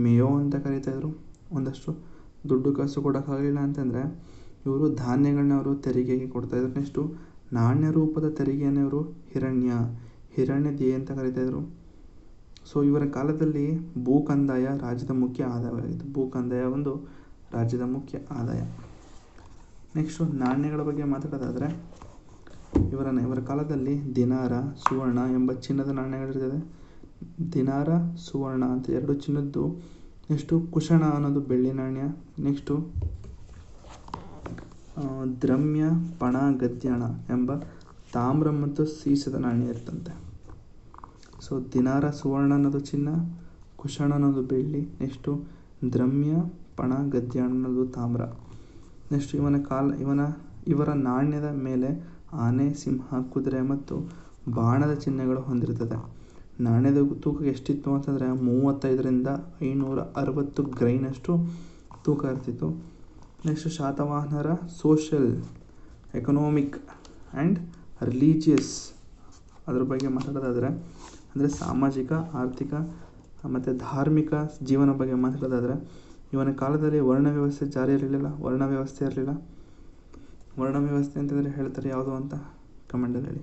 ಮೇಯೋ ಅಂತ ಕರಿತಾಯಿದ್ರು. ಒಂದಷ್ಟು ದುಡ್ಡು ಕಾಸು ಕೊಡೋಕ್ಕಾಗಲಿಲ್ಲ ಅಂತಂದರೆ ಇವರು ಧಾನ್ಯಗಳನ್ನ ಅವರು ತೆರಿಗೆಗೆ ಕೊಡ್ತಾಯಿದ್ರು. ನೆಕ್ಸ್ಟು ನಾಣ್ಯ ರೂಪದ ತೆರಿಗೆಯನ್ನು ಇವರು ಹಿರಣ್ಯ ಅಂತ ಕರಿತಾಯಿದ್ರು. ಸೊ ಇವರ ಕಾಲದಲ್ಲಿ ಭೂ ಕಂದಾಯ ರಾಜ್ಯದ ಮುಖ್ಯ ಆದಾಯವಾಗಿತ್ತು. ಭೂ ಕಂದಾಯ ಒಂದು ರಾಜ್ಯದ ಮುಖ್ಯ ಆದಾಯ. ನೆಕ್ಸ್ಟು ನಾಣ್ಯಗಳ ಬಗ್ಗೆ ಮಾತಾಡೋದಾದರೆ ಇವರ ಕಾಲದಲ್ಲಿ ದಿನಾರ, ಸುವರ್ಣ ಎಂಬ ಚಿನ್ನದ ನಾಣ್ಯಗಳಿರ್ತದೆ. ದಿನಾರ, ಸುವರ್ಣ ಅಂತ 2 ಚಿನ್ನದ್ದು. ನೆಕ್ಸ್ಟು ಕುಶಣ ಅನ್ನೋದು ಬೆಳ್ಳಿ ನಾಣ್ಯ. ನೆಕ್ಸ್ಟು ದ್ರಮ್ಯ, ಪಣ, ಗದ್ಯಾಣ ಎಂಬ ತಾಮ್ರ ಮತ್ತು ಸೀಸದ ನಾಣ್ಯ ಇರ್ತಂತೆ. ಸೊ ದಿನಾರ, ಸುವರ್ಣ ಅನ್ನೋದು ಚಿನ್ನ, ಕುಶಣ ಅನ್ನೋದು ಬೆಳ್ಳಿ. ನೆಕ್ಸ್ಟು ದ್ರಮ್ಯ, ಪಣ, ಗದ್ಯಾಣ ಅನ್ನೋದು ತಾಮ್ರ. ನೆಕ್ಸ್ಟ್ ಇವರ ನಾಣ್ಯದ ಮೇಲೆ ಆನೆ, ಸಿಂಹ, ಕುದುರೆ ಮತ್ತು ಬಾಣದ ಚಿಹ್ನೆಗಳು ಹೊಂದಿರುತ್ತದೆ. ನಾಣ್ಯದ ತೂಕ ಎಷ್ಟಿತ್ತು ಅಂತಂದರೆ 35ರಿಂದ 560 ಗ್ರೈನಷ್ಟು ತೂಕ ಇರ್ತಿತ್ತು. ನೆಕ್ಸ್ಟ್ ಶಾತವಾಹನರ ಸೋಷಿಯಲ್, ಎಕನಾಮಿಕ್ ಆ್ಯಂಡ್ ರಿಲಿಜಿಯಸ್ ಅದ್ರ ಬಗ್ಗೆ ಮಾತಾಡೋದಾದರೆ ಅಂದರೆ ಸಾಮಾಜಿಕ, ಆರ್ಥಿಕ ಮತ್ತು ಧಾರ್ಮಿಕ ಜೀವನ ಬಗ್ಗೆ ಮಾತಾಡೋದಾದರೆ ಇವನ ಕಾಲದಲ್ಲಿ ವರ್ಣ ವ್ಯವಸ್ಥೆ ಜಾರಿ ಇರಲಿಲ್ಲ. ವರ್ಣ ವ್ಯವಸ್ಥೆ ಅಂತಂದರೆ ಹೇಳ್ತಾರೆ ಯಾವುದು ಅಂತ ಕಮೆಂಟಲ್ಲಿ ಹೇಳಿ.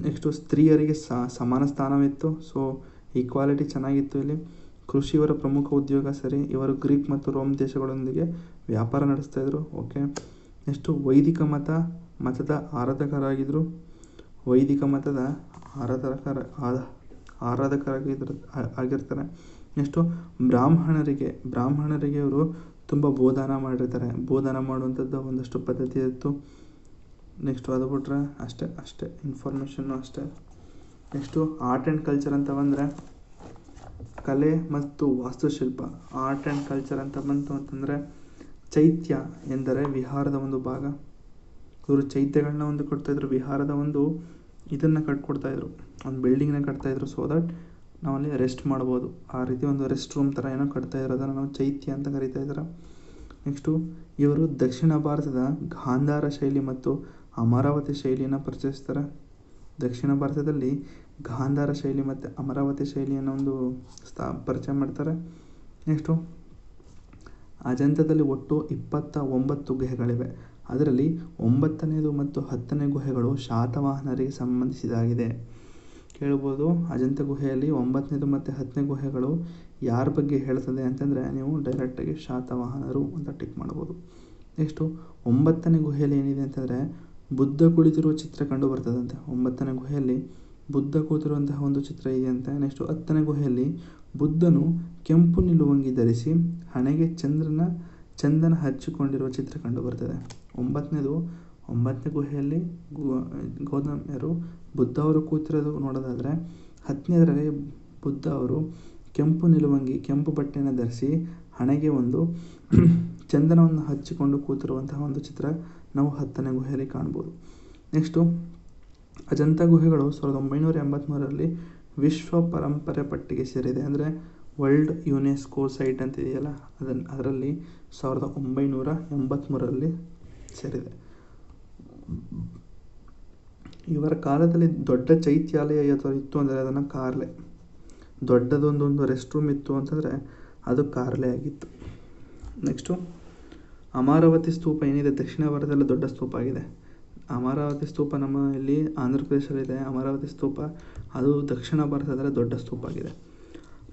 ನೆಕ್ಸ್ಟು ಸ್ತ್ರೀಯರಿಗೆ ಸಮಾನ ಸ್ಥಾನವಿತ್ತು. ಸೊ ಈಕ್ವಾಲಿಟಿ ಚೆನ್ನಾಗಿತ್ತು ಇಲ್ಲಿ. ಕೃಷಿ ಇವರ ಪ್ರಮುಖ ಉದ್ಯೋಗ. ಸರಿ, ಇವರು ಗ್ರೀಕ್ ಮತ್ತು ರೋಮ್ ದೇಶಗಳೊಂದಿಗೆ ವ್ಯಾಪಾರ ನಡೆಸ್ತಾಯಿದ್ರು. ಓಕೆ. ನೆಕ್ಸ್ಟು ವೈದಿಕ ಮತದ ಆರಾಧಕರಾಗಿದ್ದರು. ಆಗಿರ್ತಾರೆ. ನೆಕ್ಸ್ಟು ಬ್ರಾಹ್ಮಣರಿಗೆ ಇವರು ತುಂಬ ಬೋಧನ ಮಾಡಿರ್ತಾರೆ. ಬೋಧನ ಮಾಡುವಂಥದ್ದು ಒಂದಷ್ಟು ಪದ್ಧತಿ ಇತ್ತು. ನೆಕ್ಸ್ಟು ಅದು ಬಿಟ್ರೆ ಅಷ್ಟೇ ಇನ್ಫಾರ್ಮೇಷನ್ನು ಅಷ್ಟೇ. ನೆಕ್ಸ್ಟು ಆರ್ಟ್ ಆ್ಯಂಡ್ ಕಲ್ಚರ್ ಅಂತ ಬಂದರೆ ಕಲೆ ಮತ್ತು ವಾಸ್ತುಶಿಲ್ಪ. ಆರ್ಟ್ ಆ್ಯಂಡ್ ಕಲ್ಚರ್ ಅಂತ ಬಂತು ಅಂತಂದರೆ ಚೈತ್ಯ ಎಂದರೆ ವಿಹಾರದ ಒಂದು ಭಾಗ. ಇವರು ಚೈತ್ಯಗಳನ್ನ ಒಂದು ಕೊಡ್ತಾಯಿದ್ರು. ವಿಹಾರದ ಒಂದು ಇದನ್ನು ಕಟ್ಕೊಡ್ತಾಯಿದ್ರು, ಒಂದು ಬಿಲ್ಡಿಂಗ್ನ ಕಟ್ತಾಯಿದ್ರು. ಸೊ ದಟ್ ನಾವಲ್ಲಿ ರೆಸ್ಟ್ ಮಾಡ್ಬೋದು. ಆ ರೀತಿ ಒಂದು ರೆಸ್ಟ್ ರೂಮ್ ಥರ ಏನೋ ಕಟ್ತಾಯಿದ್ರು. ಅದನ್ನು ನಾವು ಚೈತ್ಯ ಅಂತ ಕರಿತಾಯಿದ್ರು. ನೆಕ್ಸ್ಟು ಇವರು ದಕ್ಷಿಣ ಭಾರತದ ಗಾಂಧಾರ ಶೈಲಿ ಮತ್ತು ಅಮರಾವತಿ ಶೈಲಿಯನ್ನು ಪರಿಚಯಿಸ್ತಾರೆ. ದಕ್ಷಿಣ ಭಾರತದಲ್ಲಿ ಗಾಂಧಾರ ಶೈಲಿ ಮತ್ತು ಅಮರಾವತಿ ಶೈಲಿಯನ್ನು ಒಂದು ಪರಿಚಯ ಮಾಡ್ತಾರೆ. ನೆಕ್ಸ್ಟು ಅಜಂತದಲ್ಲಿ ಒಟ್ಟು 29 ಗುಹೆಗಳಿವೆ. ಅದರಲ್ಲಿ 9ನೇದು ಮತ್ತು 10ನೇ ಗುಹೆಗಳು ಶಾತವಾಹನರಿಗೆ ಸಂಬಂಧಿಸಿದಾಗಿದೆ. ಕೇಳ್ಬೋದು, ಅಜಂತ ಗುಹೆಯಲ್ಲಿ 9ನೇದು ಮತ್ತು 10ನೇ ಗುಹೆಗಳು ಯಾರ ಬಗ್ಗೆ ಹೇಳ್ತದೆ ಅಂತಂದರೆ ನೀವು ಡೈರೆಕ್ಟಾಗಿ ಶಾತವಾಹನರು ಅಂತ ಟಿಕ್ ಮಾಡ್ಬೋದು. ನೆಕ್ಸ್ಟು 9ನೇ ಗುಹೆಯಲ್ಲಿ ಏನಿದೆ ಅಂತಂದರೆ ಬುದ್ಧ ಕುಳಿತಿರುವ ಚಿತ್ರ ಕಂಡು ಬರ್ತದಂತೆ. 9ನೇ ಗುಹೆಯಲ್ಲಿ ಬುದ್ಧ ಕೂತಿರುವಂತಹ ಒಂದು ಚಿತ್ರ ಇದೆಯಂತೆ. ನೆಕ್ಸ್ಟು 10ನೇ ಗುಹೆಯಲ್ಲಿ ಬುದ್ಧನು ಕೆಂಪು ನಿಲುವಂಗಿ ಧರಿಸಿ ಹಣೆಗೆ ಚಂದನ ಹಚ್ಚಿಕೊಂಡಿರುವ ಚಿತ್ರ ಕಂಡು ಬರ್ತದೆ. 9ನೇ ಗುಹೆಯಲ್ಲಿ ಗೌತಮರು ಬುದ್ಧ ಅವರು ಕೂತಿರೋದು ನೋಡೋದಾದರೆ, 10ನೇದರಲ್ಲಿ ಬುದ್ಧ ಅವರು ಕೆಂಪು ಬಟ್ಟೆಯನ್ನು ಧರಿಸಿ ಹಣೆಗೆ ಒಂದು ಚಂದನವನ್ನು ಹಚ್ಚಿಕೊಂಡು ಕೂತಿರುವಂತಹ ಒಂದು ಚಿತ್ರ ನಾವು 10ನೇ ಗುಹೆಯಲ್ಲಿ ಕಾಣ್ಬೋದು. ನೆಕ್ಸ್ಟು ಅಜಂತ ಗುಹೆಗಳು 1983ರಲ್ಲಿ ವಿಶ್ವ ಪರಂಪರೆ ಪಟ್ಟಿಗೆ ಸೇರಿದೆ. ಅಂದರೆ ವರ್ಲ್ಡ್ ಯುನೆಸ್ಕೋ ಸೈಟ್ ಅಂತ ಇದೆಯಲ್ಲ, ಅದರಲ್ಲಿ 1983ರಲ್ಲಿ ಸೇರಿದೆ. ಇವರ ಕಾಲದಲ್ಲಿ ದೊಡ್ಡ ಚೈತ್ಯಾಲಯ ಇತ್ತು ಅಂದರೆ ಅದನ್ನು ಕಾರ್ಲೆ, ದೊಡ್ಡದೊಂದೊಂದು ರೆಸ್ಟ್ ರೂಮ್ ಇತ್ತು ಅಂತಂದರೆ ಅದು ಕಾರ್ಲೆ ಆಗಿತ್ತು. ನೆಕ್ಸ್ಟು ಅಮರಾವತಿ ಸ್ತೂಪ ಏನಿದೆ, ದಕ್ಷಿಣ ಭಾರತದಲ್ಲಿ ದೊಡ್ಡ ಸ್ತೂಪ ಆಗಿದೆ. ಅಮರಾವತಿ ಸ್ತೂಪ ನಮ್ಮ ಇಲ್ಲಿ ಆಂಧ್ರ ಪ್ರದೇಶದಲ್ಲಿದೆ. ಅಮರಾವತಿ ಸ್ತೂಪ ಅದು ದಕ್ಷಿಣ ಭಾರತದಲ್ಲಿ ದೊಡ್ಡ ಸ್ತೂಪ ಆಗಿದೆ.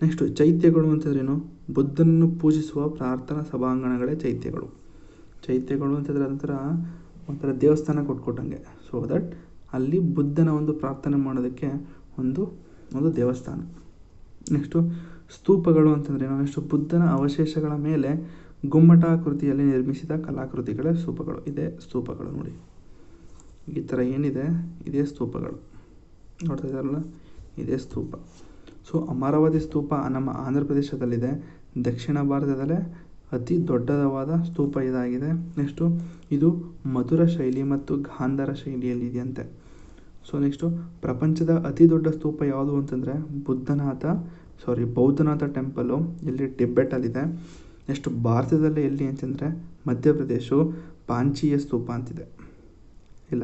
ನೆಕ್ಸ್ಟು ಚೈತ್ಯಗಳು ಅಂತಂದ್ರೇನು, ಬುದ್ಧನನ್ನು ಪೂಜಿಸುವ ಪ್ರಾರ್ಥನಾ ಸಭಾಂಗಣಗಳೇ ಚೈತ್ಯಗಳು. ಚೈತ್ಯಗಳು ಅಂತಂದರೆ ಒಂಥರ ದೇವಸ್ಥಾನ ಕೊಟ್ಕೊಟ್ಟಂಗೆ. ಸೊ ದಟ್ ಅಲ್ಲಿ ಬುದ್ಧನ ಒಂದು ಪ್ರಾರ್ಥನೆ ಮಾಡೋದಕ್ಕೆ ಒಂದು ದೇವಸ್ಥಾನ. ನೆಕ್ಸ್ಟು ಸ್ತೂಪಗಳು ಅಂತಂದರೆ ನೆಕ್ಸ್ಟು ಬುದ್ಧನ ಅವಶೇಷಗಳ ಮೇಲೆ ಗುಮ್ಮಟಾಕೃತಿಯಲ್ಲಿ ನಿರ್ಮಿಸಿದ ಕಲಾಕೃತಿಗಳೇ ಸ್ತೂಪಗಳು. ಇದೇ ಸ್ತೂಪಗಳು ನೋಡಿ, ಈ ಥರ ಏನಿದೆ ಇದೇ ಸ್ತೂಪಗಳು, ನೋಡ್ತಾ ಇದ್ದಾರಲ್ಲ ಇದೇ ಸ್ತೂಪ. ಸೊ ಅಮರಾವತಿ ಸ್ತೂಪ ನಮ್ಮ ಆಂಧ್ರ ಪ್ರದೇಶದಲ್ಲಿದೆ. ದಕ್ಷಿಣ ಭಾರತದಲ್ಲೇ ಅತಿ ದೊಡ್ಡದಾದ ಸ್ತೂಪ ಇದಾಗಿದೆ. ನೆಕ್ಸ್ಟು ಇದು ಮಧುರ ಶೈಲಿ ಮತ್ತು ಗಾಂಧಾರ ಶೈಲಿಯಲ್ಲಿ ಇದೆಯಂತೆ. ಸೊ ನೆಕ್ಸ್ಟು ಪ್ರಪಂಚದ ಅತಿ ದೊಡ್ಡ ಸ್ತೂಪ ಯಾವುದು ಅಂತಂದರೆ ಬೌದ್ಧನಾಥ ಟೆಂಪಲ್ಲು ಇಲ್ಲಿ ಟಿಬೆಟಲ್ಲಿದೆ. ನೆಕ್ಸ್ಟ್ ಭಾರತದಲ್ಲೇ ಎಲ್ಲಿ ಅಂತಂದರೆ ಮಧ್ಯಪ್ರದೇಶವು ಪಾಂಚಿಯ ಸ್ತೂಪ ಅಂತಿದೆ, ಇಲ್ಲ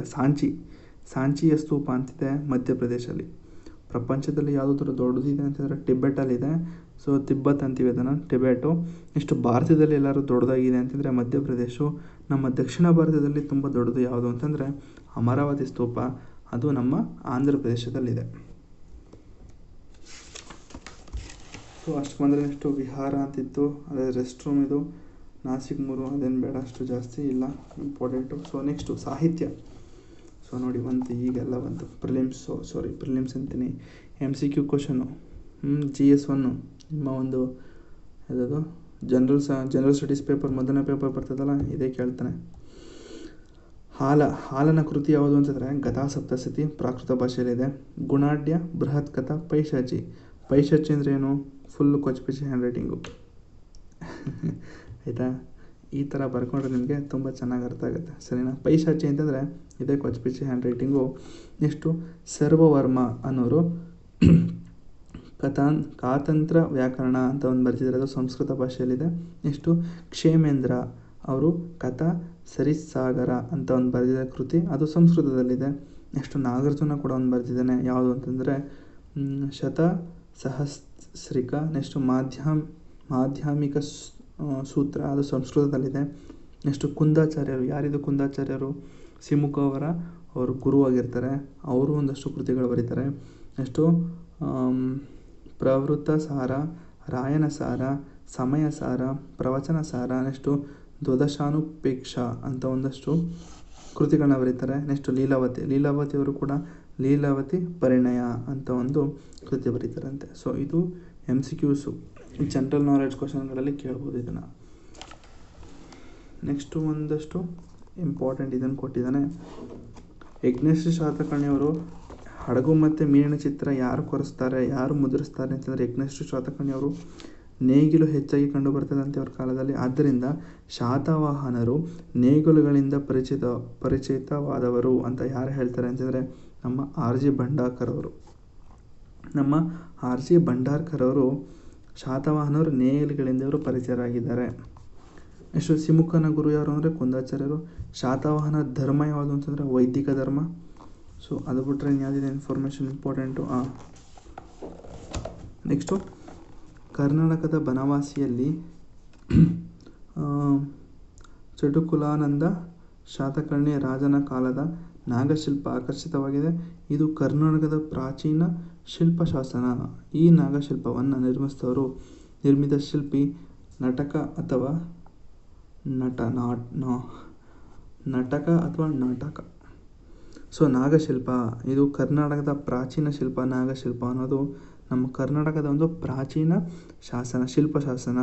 ಸಾಂಚಿಯ ಸ್ತೂಪ ಅಂತಿದೆ ಮಧ್ಯಪ್ರದೇಶಲ್ಲಿ. ಪ್ರಪಂಚದಲ್ಲಿ ಯಾವುದಾದ್ರೂ ದೊಡ್ಡದಿದೆ ಅಂತಂದರೆ ಟಿಬೆಟಲ್ಲಿದೆ. ಸೊ ತಿಬ್ಬತ್ ಅಂತೀವಿ ಅದನ್ನು, ಟಿಬೆಟು. ನೆಕ್ಸ್ಟ್ ಭಾರತದಲ್ಲಿ ಎಲ್ಲರೂ ದೊಡ್ಡದಾಗಿದೆ ಅಂತಂದರೆ ಮಧ್ಯಪ್ರದೇಶ. ನಮ್ಮ ದಕ್ಷಿಣ ಭಾರತದಲ್ಲಿ ತುಂಬ ದೊಡ್ಡದು ಯಾವುದು ಅಂತಂದರೆ ಅಮರಾವತಿ ಸ್ತೂಪ, ಅದು ನಮ್ಮ ಆಂಧ್ರ ಪ್ರದೇಶದಲ್ಲಿದೆ. ಸೊ ಅಷ್ಟು ಬಂದರೆ ನೆಕ್ಸ್ಟು ವಿಹಾರ ಅಂತಿತ್ತು, ಅದೇ ರೆಸ್ಟ್ ರೂಮ್. ಇದು ನಾಸಿಕ್ 3, ಅದೇನು ಬೇಡ ಅಷ್ಟು ಜಾಸ್ತಿ ಇಲ್ಲ, ಇಂಪಾರ್ಟೆಂಟು. ಸೊ ನೆಕ್ಸ್ಟು ಸಾಹಿತ್ಯ. ಸೊ ನೋಡಿ ಬಂತು, ಈಗೆಲ್ಲ ಬಂತು ಪ್ರಿಲಿಮ್ಸ್ ಅಂತೀನಿ, MCQ ಕ್ವಶನು, GS 1 ನಿಮ್ಮ ಒಂದು ಯಾವುದಾದ್ರು ಜನರಲ್ ಸ್ಟಡೀಸ್ ಪೇಪರ್ ಮೊದಲನೇ ಪೇಪರ್ ಬರ್ತದಲ್ಲ, ಇದೇ ಕೇಳ್ತಾನೆ. ಹಾಲನ ಕೃತಿ ಯಾವುದು ಅಂತಂದರೆ ಗದಾ ಸಪ್ತಸತಿ ಪ್ರಾಕೃತ ಭಾಷೆಯಲ್ಲಿದೆ. ಗುಣಾಢ್ಯ, ಬೃಹತ್ ಕಥಾ, ಪೈಶಾಚಿ ಅಂದರೆ ಏನು? ಫುಲ್ಲು ಕೊಚ್ಚಪಿಚ್ಚಿ ಹ್ಯಾಂಡ್ ರೈಟಿಂಗು ಆಯಿತಾ. ಈ ಥರ ಬರ್ಕೊಂಡ್ರೆ ನಿಮಗೆ ತುಂಬ ಚೆನ್ನಾಗಿ ಅರ್ಥ ಆಗುತ್ತೆ, ಸರಿನಾ. ಪೈಶಾಚಿ ಅಂತಂದರೆ ಇದೇ ಕೊಚ್ಚಪಿಚ್ಚಿ ಹ್ಯಾಂಡ್ ರೈಟಿಂಗು. ನೆಕ್ಸ್ಟು ಸರ್ವವರ್ಮ ಅನ್ನೋರು ಕಾತಂತ್ರ ವ್ಯಾಕರಣ ಅಂತ ಒಂದು ಬರೆದಿದ್ದಾರೆ, ಅದು ಸಂಸ್ಕೃತ ಭಾಷೆಯಲ್ಲಿದೆ. ನೆಕ್ಸ್ಟು ಕ್ಷೇಮೇಂದ್ರ ಅವರು ಕಥಾ ಸರಿಸಾಗರ ಅಂತ ಒಂದು ಬರೆದಿದ್ದ ಕೃತಿ, ಅದು ಸಂಸ್ಕೃತದಲ್ಲಿದೆ. ನೆಕ್ಸ್ಟು ನಾಗಾರ್ಜುನ ಕೂಡ ಒಂದು ಬರೆದಿದ್ದಾನೆ, ಯಾವುದು ಅಂತಂದರೆ ಶತಸಹಸ್ರಿಕ. ನೆಕ್ಸ್ಟು ಮಾಧ್ಯಮಿಕ ಸೂತ್ರ, ಅದು ಸಂಸ್ಕೃತದಲ್ಲಿದೆ. ನೆಕ್ಸ್ಟು ಕುಂದಾಚಾರ್ಯರು, ಯಾರಿದು ಕುಂದಾಚಾರ್ಯರು? ಸಿಮುಖ ಅವರು ಗುರುವಾಗಿರ್ತಾರೆ, ಅವರು ಒಂದಷ್ಟು ಕೃತಿಗಳು ಬರೀತಾರೆ. ನೆಕ್ಸ್ಟು ಪ್ರವೃತ್ತ ಸಾರ, ರಾಯನ ಸಾರ, ಸಮಯ ಸಾರ, ಪ್ರವಚನ ಸಾರ. ನೆಕ್ಸ್ಟು ದ್ವಾದಶಾನುಪೇಕ್ಷ ಅಂತ ಒಂದಷ್ಟು ಕೃತಿಗಳನ್ನ ಬರೀತಾರೆ. ನೆಕ್ಸ್ಟು ಲೀಲಾವತಿಯವರು ಕೂಡ ಲೀಲಾವತಿ ಪರಿಣಯ ಅಂತ ಒಂದು ಕೃತಿ ಬರೀತಾರಂತೆ. ಸೊ ಇದು MCQಸು, ಈ ಜನರಲ್ ನಾಲೆಡ್ಜ್ ಕ್ವಶನ್ಗಳಲ್ಲಿ ಕೇಳ್ಬೋದು ಇದನ್ನು. ನೆಕ್ಸ್ಟು ಒಂದಷ್ಟು ಇಂಪಾರ್ಟೆಂಟ್ ಇದನ್ನು ಕೊಟ್ಟಿದ್ದಾನೆ. ಯಜ್ಞಶ್ರೀ ಶಾತಕರ್ಣಿಯವರು ಹಡಗು ಮತ್ತು ಮೀನಿನ ಚಿತ್ರ ಯಾರು ಕೊರೆಸ್ತಾರೆ, ಯಾರು ಮುದ್ರಿಸ್ತಾರೆ ಅಂತಂದರೆ ಯಜ್ಞಶ್ರೀ ಶಾತಕರ್ಣಿಯವರು. ನೇಗಿಲು ಹೆಚ್ಚಾಗಿ ಕಂಡು ಬರ್ತದಂತೆ ಅವ್ರ ಕಾಲದಲ್ಲಿ, ಆದ್ದರಿಂದ ಶಾತವಾಹನರು ನೇಗಿಲುಗಳಿಂದ ಪರಿಚಿತವಾದವರು ಅಂತ ಯಾರು ಹೇಳ್ತಾರೆ ಅಂತಂದರೆ ನಮ್ಮ R.G. ಭಂಡಾರ್ಕರ್ ಅವರು ಶಾತವಾಹನರು ನೇಗಿಲುಗಳಿಂದ ಪರಿಚಯರಾಗಿದ್ದಾರೆ. ನೆಕ್ಸ್ಟು ಸಿಮುಖನ ಗುರು ಯಾರು ಅಂದರೆ ಕುಂದಾಚಾರ್ಯರು. ಶಾತವಾಹನ ಧರ್ಮ ಯಾವುದು ಅಂತಂದರೆ ವೈದಿಕ ಧರ್ಮ. ಸೊ ಅದು ಬಿಟ್ಟರೆ ಯಾವುದಿದೆ ಇನ್ಫಾರ್ಮೇಷನ್ ಇಂಪಾರ್ಟೆಂಟು. ನೆಕ್ಸ್ಟು ಕರ್ನಾಟಕದ ಬನವಾಸಿಯಲ್ಲಿ ಚಟುಕುಲಾನಂದ ಶಾತಕರ್ಣಿ ರಾಜನ ಕಾಲದ ನಾಗಶಿಲ್ಪ ಆಕರ್ಷಿತವಾಗಿದೆ. ಇದು ಕರ್ನಾಟಕದ ಪ್ರಾಚೀನ ಶಿಲ್ಪಶಾಸನ. ಈ ನಾಗಶಿಲ್ಪವನ್ನು ನಿರ್ಮಿತ ಶಿಲ್ಪಿ ನಟಕ ಅಥವಾ ನಾಟಕ. ಸೊ ನಾಗಶಿಲ್ಪ ಇದು ಕರ್ನಾಟಕದ ಪ್ರಾಚೀನ ಶಿಲ್ಪ. ನಾಗಶಿಲ್ಪ ಅನ್ನೋದು ನಮ್ಮ ಕರ್ನಾಟಕದ ಒಂದು ಪ್ರಾಚೀನ ಶಿಲ್ಪಶಾಸನ.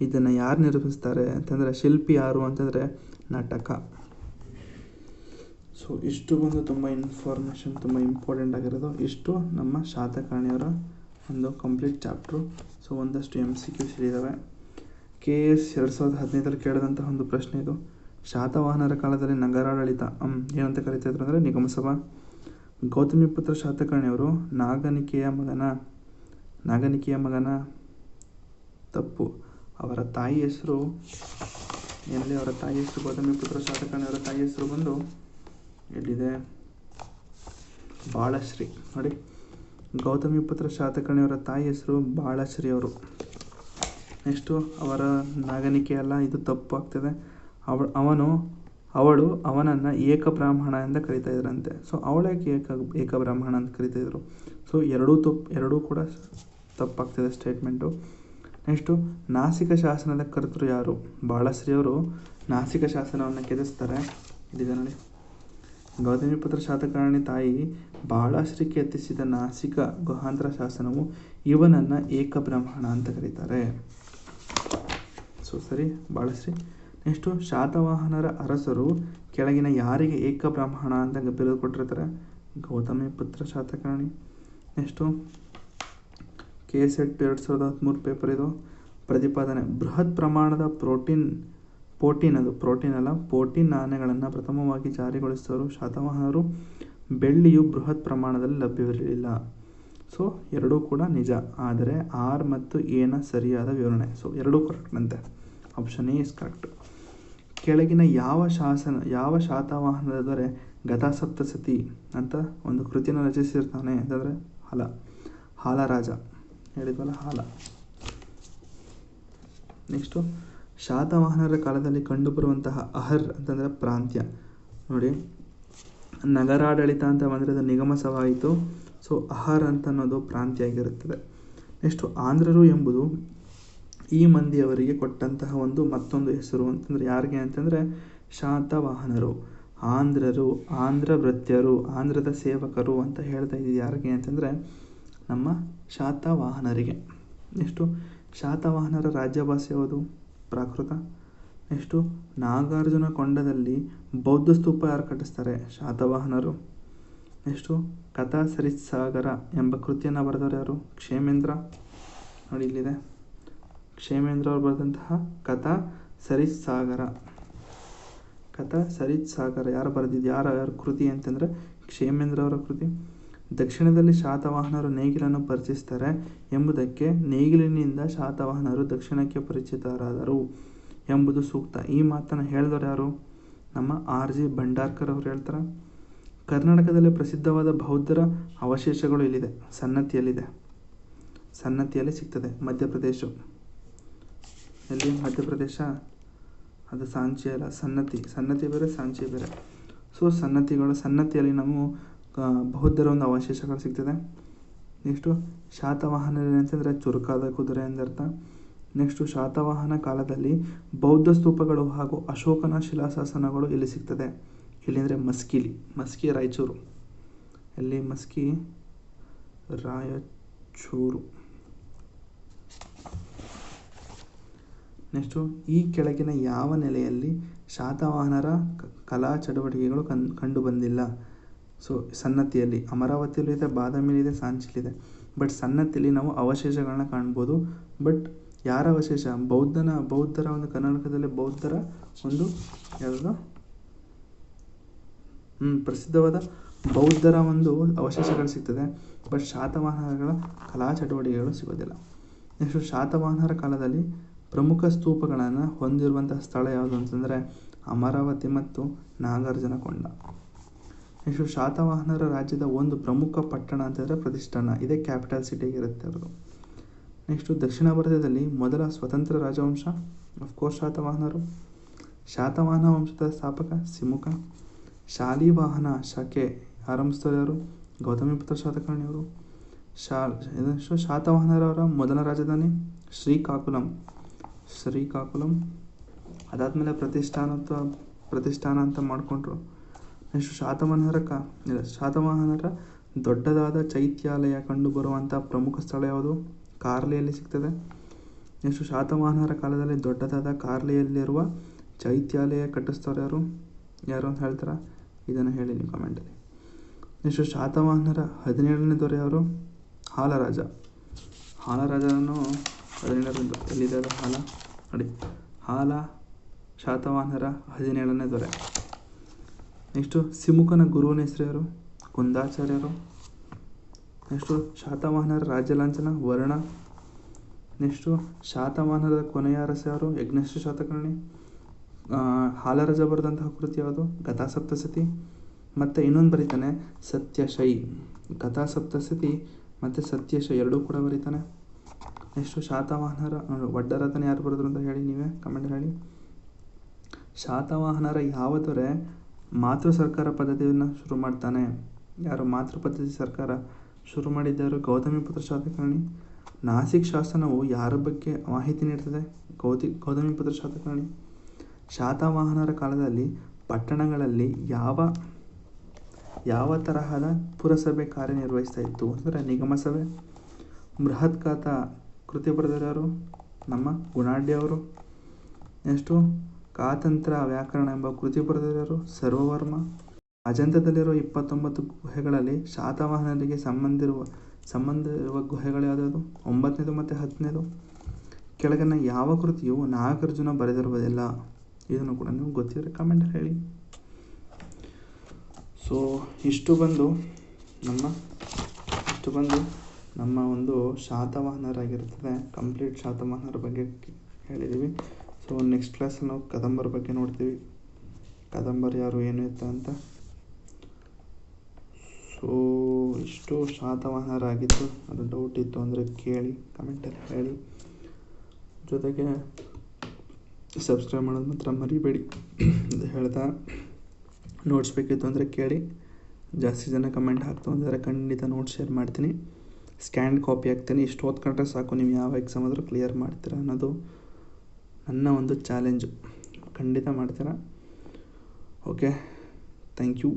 ಇದನ್ನು ಯಾರು ನಿರ್ಮಿಸ್ತಾರೆ ಅಂತಂದರೆ ಶಿಲ್ಪಿ ಯಾರು ಅಂತಂದರೆ ನಾಟಕ. ಸೊ ಇಷ್ಟು ಬಂದು ತುಂಬ ಇನ್ಫಾರ್ಮೇಷನ್, ತುಂಬ ಇಂಪಾರ್ಟೆಂಟ್ ಆಗಿರೋದು. ಇಷ್ಟು ನಮ್ಮ ಶಾತಕರ್ಣಿಯವರ ಒಂದು ಕಂಪ್ಲೀಟ್ ಚಾಪ್ಟ್ರು. ಸೊ ಒಂದಷ್ಟು MCQs ಇದ್ದಾವೆ. KS 2015 ಕೇಳಿದಂತಹ ಒಂದು ಪ್ರಶ್ನೆ ಇದು. ಶಾತವಾಹನರ ಕಾಲದಲ್ಲಿ ನಗರಾಡಳಿತ ಏನಂತ ಕರೀತಿದ್ರು ಅಂದರೆ ನಿಗಮಸಭಾ. ಗೌತಮಿಪುತ್ರ ಶಾತಕರ್ಣಿಯವರು ನಾಗನಿಕೆಯ ಮಗನ ತಪ್ಪು. ಅವರ ತಾಯಿ ಹೆಸರು ಗೌತಮಿಪುತ್ರ ಶಾತಕರ್ಣಿಯವರ ತಾಯಿ ಹೆಸರು ಬಂದು ಎಲ್ಲಿದೆ, ಬಾಳಶ್ರೀ. ನೋಡಿ, ಗೌತಮಿಪುತ್ರ ಶಾತಕರ್ಣಿಯವರ ತಾಯಿ ಹೆಸರು ಬಾಳಶ್ರೀ ಅವರು. ನೆಕ್ಸ್ಟು ಅವರ ನಾಗನಿಕೆ ಅಲ್ಲ, ಇದು ತಪ್ಪು ಆಗ್ತದೆ. ಅವಳು ಅವನನ್ನು ಏಕಬ್ರಾಹ್ಮಣ ಅಂತ ಕರಿತಾ ಇದ್ರಂತೆ. ಸೊ ಅವಳಕ್ಕೆ ಏಕಬ್ರಾಹ್ಮಣ ಅಂತ ಕರಿತಾಯಿದ್ರು. ಸೊ ಎರಡೂ ಕೂಡ ತಪ್ಪಾಗ್ತದೆ ಸ್ಟೇಟ್ಮೆಂಟು. ನೆಕ್ಸ್ಟು ನಾಸಿಕ ಶಾಸನದ ಕರ್ತೃ ಯಾರು? ಬಾಳಶ್ರೀ ಅವರು ನಾಸಿಕ ಶಾಸನವನ್ನು ಕೆದಿಸ್ತಾರೆ. ಇಲ್ಲಿದೆ ನೋಡಿ, ಗೌತಮಿಪುತ್ರ ಶಾತಕರ್ಣಿ ತಾಯಿ ಬಾಳಶ್ರೀ ಕೆತ್ತಿಸಿದ ನಾಸಿಕ ಗುಹಾಂತರ ಶಾಸನವು ಇವನನ್ನು ಏಕಬ್ರಹ್ಮಣ ಅಂತ ಕರೀತಾರೆ. ಸೊ ಸರಿ, ಬಾಳಶ್ರೀ. ನೆಕ್ಸ್ಟು ಶಾತವಾಹನರ ಅರಸರು ಕೆಳಗಿನ ಯಾರಿಗೆ ಏಕಬ್ರಹ್ಮಣ ಅಂತ ಬಿರುದು ಕೊಟ್ಟಿರ್ತಾರೆ? Gautamiputra Satakarni. Next KSET 2013 paper ಇದು ಪ್ರತಿಪಾದನೆ. ಬೃಹತ್ ಪ್ರಮಾಣದ ಪ್ರೋಟೀನ್ ನಾಣ್ಯಗಳನ್ನು ಪ್ರಥಮವಾಗಿ ಜಾರಿಗೊಳಿಸಿದವರು ಶಾತವಾಹನರು. ಬೆಳ್ಳಿಯು ಬೃಹತ್ ಪ್ರಮಾಣದಲ್ಲಿ ಲಭ್ಯವಿರಲಿಲ್ಲ. ಸೊ ಎರಡೂ ಕೂಡ ನಿಜ, ಆದರೆ R ಮತ್ತು Aನ ಸರಿಯಾದ ವಿವರಣೆ. ಸೊ ಎರಡೂ ಕರೆಕ್ಟ್ ಅಂತೆ. Option A is correct. ಕೆಳಗಿನ ಯಾವ ಶಾತವಾಹನದ ದೊರೆ ಗತಾಸಪ್ತಸತಿ ಅಂತ ಒಂದು ಕೃತಿನ ರಚಿಸಿರ್ತಾನೆ ಅಂತಂದರೆ ಹಾಲರಾಜ. ಹೇಳಿದ್ವಲ್ಲ, ಹಾಲ. ನೆಕ್ಸ್ಟು ಶಾತವಾಹನರ ಕಾಲದಲ್ಲಿ ಕಂಡುಬರುವಂತಹ ಅಹರ್ ಅಂತಂದರೆ ಪ್ರಾಂತ್ಯ. ನೋಡಿ, ನಗರಾಡಳಿತ ಅಂತ ಬಂದರೆ ಅದು ನಿಗಮಸವಾಯಿತು. ಸೊ ಅಹರ್ ಅಂತ ಅನ್ನೋದು ಪ್ರಾಂತ್ಯ ಆಗಿರುತ್ತದೆ. ನೆಕ್ಸ್ಟು ಆಂಧ್ರರು ಎಂಬುದು ಈ ಮಂದಿಯವರಿಗೆ ಕೊಟ್ಟಂತಹ ಮತ್ತೊಂದು ಹೆಸರು ಅಂತಂದರೆ ಯಾರಿಗೆ ಅಂತಂದರೆ ಶಾತವಾಹನರು. ಆಂಧ್ರರು, ಆಂಧ್ರ ಭೃತ್ಯರು, ಆಂಧ್ರದ ಸೇವಕರು ಅಂತ ಹೇಳ್ತಾ ಇದ್ದೀವಿ ಯಾರಿಗೆ ಅಂತಂದರೆ ನಮ್ಮ ಶಾತವಾಹನರಿಗೆ. ನೆಕ್ಸ್ಟು ಶಾತವಾಹನರ ರಾಜ್ಯಭಾಷೆ ಯಾವುದು? ಪ್ರಾಕೃತ. ನೆಕ್ಸ್ಟು ನಾಗಾರ್ಜುನ ಕೊಂಡದಲ್ಲಿ ಬೌದ್ಧ ಸ್ತೂಪ ಯಾರು ಕಟ್ಟಿಸ್ತಾರೆ? ಶಾತವಾಹನರು. ನೆಕ್ಸ್ಟು ಕಥಾ ಸರಿತ್ಸಾಗರ ಎಂಬ ಕೃತಿಯನ್ನು ಬರೆದವರು ಯಾರು? ಕ್ಷೇಮೇಂದ್ರ. ನೋಡಿ ಇಲ್ಲಿದೆ, ಕ್ಷೇಮೇಂದ್ರ ಅವರು ಬರೆದಂತಹ ಕಥಾ ಸರಿತ್ಸಾಗರ. ಯಾರು ಬರೆದಿದ್ದು? ಯಾರ ಕೃತಿ ಅಂತಂದರೆ ಕ್ಷೇಮೇಂದ್ರ ಅವರ ಕೃತಿ. ದಕ್ಷಿಣದಲ್ಲಿ ಶಾತವಾಹನರು ನೇಗಿಲನ್ನು ಪರಿಚಯಿಸ್ತಾರೆ ಎಂಬುದಕ್ಕೆ ನೇಗಿಲಿನಿಂದ ಶಾತವಾಹನರು ದಕ್ಷಿಣಕ್ಕೆ ಪರಿಚಿತರಾದರು ಎಂಬುದು ಸೂಕ್ತ. ಈ ಮಾತನ್ನು ಹೇಳಿದವರು ಯಾರು? ನಮ್ಮ R.G. ಭಂಡಾರ್ಕರ್ ಅವರು ಹೇಳ್ತಾರೆ. ಕರ್ನಾಟಕದಲ್ಲಿ ಪ್ರಸಿದ್ಧವಾದ ಬೌದ್ಧರ ಅವಶೇಷಗಳು ಇಲ್ಲಿದೆ, ಸನ್ನತಿಯಲ್ಲಿ ಸಿಗ್ತದೆ. ಮಧ್ಯಪ್ರದೇಶ. ಎಲ್ಲಿ? ಮಧ್ಯಪ್ರದೇಶ. ಅದು ಸಾಂಚಿ ಅಲ್ಲ, ಸನ್ನತಿ ಬೇರೆ, ಸಾಂಚಿ ಬೇರೆ. ಸೊ ಸನ್ನತಿಯಲ್ಲಿ ನಾವು ಬೌದ್ಧರ ಒಂದು ಅವಶೇಷಗಳು ಸಿಗ್ತದೆ. ನೆಕ್ಸ್ಟು ಶಾತವಾಹನ ಅಂತಂದರೆ ಚುರುಕಾದ ಕುದುರೆ ಎಂದರ್ಥ. ನೆಕ್ಸ್ಟು ಶಾತವಾಹನ ಕಾಲದಲ್ಲಿ ಬೌದ್ಧ ಸ್ತೂಪಗಳು ಹಾಗೂ ಅಶೋಕನ ಶಿಲಾಶಾಸನಗಳು ಇಲ್ಲಿ ಸಿಗ್ತದೆ. ಎಲ್ಲಿ ಅಂದರೆ ಮಸ್ಕಿ ರಾಯಚೂರು. ಎಲ್ಲಿ? ಮಸ್ಕಿ ರಾಯಚೂರು. ನೆಕ್ಸ್ಟು ಈ ಕೆಳಗಿನ ಯಾವ ನೆಲೆಯಲ್ಲಿ ಶಾತವಾಹನರ ಕಲಾ ಚಟುವಟಿಕೆಗಳು ಕಂಡುಬಂದಿಲ್ಲ? ಸೊ ಸನ್ನತಿಯಲ್ಲಿ, ಅಮರಾವತಿಯಲ್ಲೂ ಇದೆ, ಬಾದಾಮಿಲಿದೆ, ಸಾಂಚಿಲಿದೆ. ಬಟ್ ಸನ್ನತಿಯಲ್ಲಿ ನಾವು ಅವಶೇಷಗಳನ್ನ ಕಾಣ್ಬೋದು. ಬಟ್ ಯಾರ ಅವಶೇಷ? ಬೌದ್ಧರ ಒಂದು ಕರ್ನಾಟಕದಲ್ಲಿ ಬೌದ್ಧರ ಒಂದು ಯಾವುದು ಪ್ರಸಿದ್ಧವಾದ ಬೌದ್ಧರ ಒಂದು ಅವಶೇಷಗಳು ಸಿಗ್ತದೆ. ಬಟ್ ಶಾತವಾಹನಗಳ ಕಲಾ ಚಟುವಟಿಕೆಗಳು ಸಿಗೋದಿಲ್ಲ. ನೆಕ್ಸ್ಟು ಶಾತವಾಹನರ ಕಾಲದಲ್ಲಿ ಪ್ರಮುಖ ಸ್ತೂಪಗಳನ್ನು ಹೊಂದಿರುವಂತಹ ಸ್ಥಳ ಯಾವುದು ಅಂತಂದರೆ ಅಮರಾವತಿ ಮತ್ತು ನಾಗಾರ್ಜುನಕೊಂಡ. ನೆಕ್ಸ್ಟು ಶಾತವಾಹನರ ರಾಜ್ಯದ ಒಂದು ಪ್ರಮುಖ ಪಟ್ಟಣ ಅಂತಂದರೆ ಪ್ರತಿಷ್ಠಾನ. ಇದೇ ಕ್ಯಾಪಿಟಲ್ ಸಿಟಿಗಿರುತ್ತೆ ಅವ್ರದ್ದು. ನೆಕ್ಸ್ಟು ದಕ್ಷಿಣ ಭಾರತದಲ್ಲಿ ಮೊದಲ ಸ್ವತಂತ್ರ ರಾಜವಂಶ ಅಫ್ಕೋರ್ಸ್ ಶಾತವಾಹನರು. ಶಾತವಾಹನ ವಂಶದ ಸ್ಥಾಪಕ ಸಿಮುಕ. ಶಾಲಿವಾಹನ ಶಾಖೆ ಆರಂಭಿಸಿದವರು ಯಾರು? ಗೌತಮಿಪುತ್ರ ಶಾತಕರ್ಣಿಯವರು. ಶಾತವಾಹನರವರ ಮೊದಲ ರಾಜಧಾನಿ ಶ್ರೀಕಾಕುಲಂ. ಅದಾದಮೇಲೆ ಪ್ರತಿಷ್ಠಾನ ಅಂತ ಮಾಡಿಕೊಂಡ್ರು. ನೆಕ್ಸ್ಟ್ ಶಾತವಾಹನರ ದೊಡ್ಡದಾದ ಚೈತ್ಯಾಲಯ ಕಂಡುಬರುವಂಥ ಪ್ರಮುಖ ಸ್ಥಳ ಯಾವುದು? ಕಾರ್ಲಿಯಲ್ಲಿ ಸಿಗ್ತದೆ. ನೆಕ್ಸ್ಟ್ ಶಾತವಾಹನರ ಕಾಲದಲ್ಲಿ ದೊಡ್ಡದಾದ ಕಾರ್ಲಿಯಲ್ಲಿರುವ ಚೈತ್ಯಾಲಯ ಕಟ್ಟಿಸ್ತವ್ರು ಯಾರು ಅಂತ ಹೇಳ್ತಾರೆ? ಇದನ್ನು ಹೇಳಿ ನೀವು ಕಮೆಂಟಲ್ಲಿ. ನೆಕ್ಸ್ಟ್ ಶಾತವಾಹನರ 17ನೇ ದೊರೆ ಯಾರು? ಹಾಲರಾಜನನ್ನು 17ನೇ ಎಲ್ಲಿದೆ ಅದು? ನೋಡಿ, ಶಾತವಾಹನರ 17ನೇ ದೊರೆ. ನೆಕ್ಸ್ಟು ಸಿಮುಕನ ಗುರುವಿನ ಹೆಸರು ಯಾರು? ಕುಂದಾಚಾರ್ಯರು. ನೆಕ್ಸ್ಟು ಶಾತವಾಹನರ ರಾಜ್ಯ ಲಾಂಛನ ವರ್ಣ. ನೆಕ್ಸ್ಟು ಶಾತವಾಹನರ ಕೊನೆಯ ಅರಸ ಯಾರು? ಯಜ್ಞೇಶ ಶಾತಕರ್ಣಿ. ಹಾಲರಾಜ ಬರೆದಂತಹ ಕೃತಿ ಯಾವುದು? ಗತಾಸಪ್ತಸತಿ. ಮತ್ತು ಇನ್ನೊಂದು ಬರೀತಾನೆ ಸತ್ಯಶೈ. ಗತಾಸಪ್ತಸತಿ ಮತ್ತು ಸತ್ಯಶೈ ಎರಡೂ ಕೂಡ ಬರೀತಾನೆ. ನೆಕ್ಸ್ಟು ಶಾತವಾಹನರ ಒಡ್ಡರತನ ಯಾರು ಬರೆದ್ರು ಅಂತ ಹೇಳಿ, ನೀವೇ ಕಮೆಂಟ್ ಹೇಳಿ. ಶಾತವಾಹನರ ಯಾವ ದೊರೆ ಮಾತೃ ಸರ್ಕಾರ ಪದ್ಧತಿಯನ್ನು ಶುರು ಮಾಡ್ತಾನೆ? ಯಾರು ಮಾತೃ ಪದ್ಧತಿ ಸರ್ಕಾರ ಶುರು ಮಾಡಿದ್ದರು? ಗೌತಮಿಪುತ್ರ ಶಾತಕರ್ಣಿ. ನಾಸಿಕ್ ಶಾಸನವು ಯಾರ ಬಗ್ಗೆ ಮಾಹಿತಿ ನೀಡ್ತದೆ? ಗೌತಮಿಪುತ್ರ ಶಾತಕರ್ಣಿ. ಶಾತವಾಹನರ ಕಾಲದಲ್ಲಿ ಪಟ್ಟಣಗಳಲ್ಲಿ ಯಾವ ಯಾವ ತರಹದ ಪುರಸಭೆ ಕಾರ್ಯನಿರ್ವಹಿಸ್ತಾ ಇತ್ತು ಅಂದರೆ ನಿಗಮ ಸಭೆ. ಬೃಹತ್ ಖಾತಾ ಕೃತಿ ಬರೆದವರು ನಮ್ಮ ಗುಣಾಢ್ಯ ಅವರು. ನೆಕ್ಸ್ಟು ಕಾತಂತ್ರ ವ್ಯಾಕರಣ ಎಂಬ ಕೃತಿ ಬರೆದವರು ಸರ್ವವರ್ಮ. ಅಜಂತದಲ್ಲಿರುವ 29 ಗುಹೆಗಳಲ್ಲಿ ಶಾತವಾಹನರಿಗೆ ಸಂಬಂಧ ಇರುವ ಗುಹೆಗಳು ಯಾವುದಾದ್ರು? 9ನೇದು ಮತ್ತು 10ನೇದು. ಕೆಳಗಿನ ಯಾವ ಕೃತಿಯು ನಾಗಾರ್ಜುನ ಬರೆದಿರುವುದಿಲ್ಲ? ಇದನ್ನು ಕೂಡ ನೀವು ಗೊತ್ತಿದ್ರೆ ಕಮೆಂಟಲ್ಲಿ ಹೇಳಿ. ಸೊ ಇಷ್ಟು ಬಂದು ನಮ್ಮ ಒಂದು ಶಾತವಾಹನರಾಗಿರ್ತದೆ. ಕಂಪ್ಲೀಟ್ ಶಾತವಾಹನರ ಬಗ್ಗೆ ಹೇಳಿದ್ದೀವಿ. ಸೊ ನೆಕ್ಸ್ಟ್ ಕ್ಲಾಸಲ್ಲಿ ನಾವು ಕದಂಬರ ಬಗ್ಗೆ ನೋಡ್ತೀವಿ. ಕದಂಬರು ಯಾರು ಏನು ಇತ್ತ ಅಂತ. ಸೊ ಇಷ್ಟು ಶಾತವಾಹನರಾಗಿತ್ತು. ಅದು ಡೌಟ್ ಇತ್ತು ಅಂದರೆ ಕೇಳಿ, ಕಮೆಂಟಲ್ಲಿ ಹೇಳಿ. ಜೊತೆಗೆ ಸಬ್ಸ್ಕ್ರೈಬ್ ಮಾಡೋದು ಮಾತ್ರ ಮರಿಬೇಡಿ ಅಂತ ಹೇಳ್ತಾ, ನೋಟ್ಸ್ ಬೇಕಿತ್ತು ಅಂದರೆ ಕೇಳಿ. ಜಾಸ್ತಿ ಜನ ಕಮೆಂಟ್ ಹಾಕ್ತು ಅಂದರೆ ಖಂಡಿತ ನೋಟ್ಸ್ ಶೇರ್ ಮಾಡ್ತೀನಿ, ಸ್ಕ್ಯಾನ್ ಕಾಪಿ ಹಾಕ್ತೀನಿ. ಇಷ್ಟು ಓದ್ಕೊಂಡ್ರೆ ಸಾಕು, ನೀವು ಯಾವ ಎಕ್ಸಾಮ್ ಆದರೂ ಕ್ಲಿಯರ್ ಮಾಡ್ತೀರಾ ಅನ್ನೋದು ನನ್ನ ಒಂದು ಚಾಲೆಂಜು. ಖಂಡಿತ ಮಾಡ್ತೀರಾ. Okay, thank you.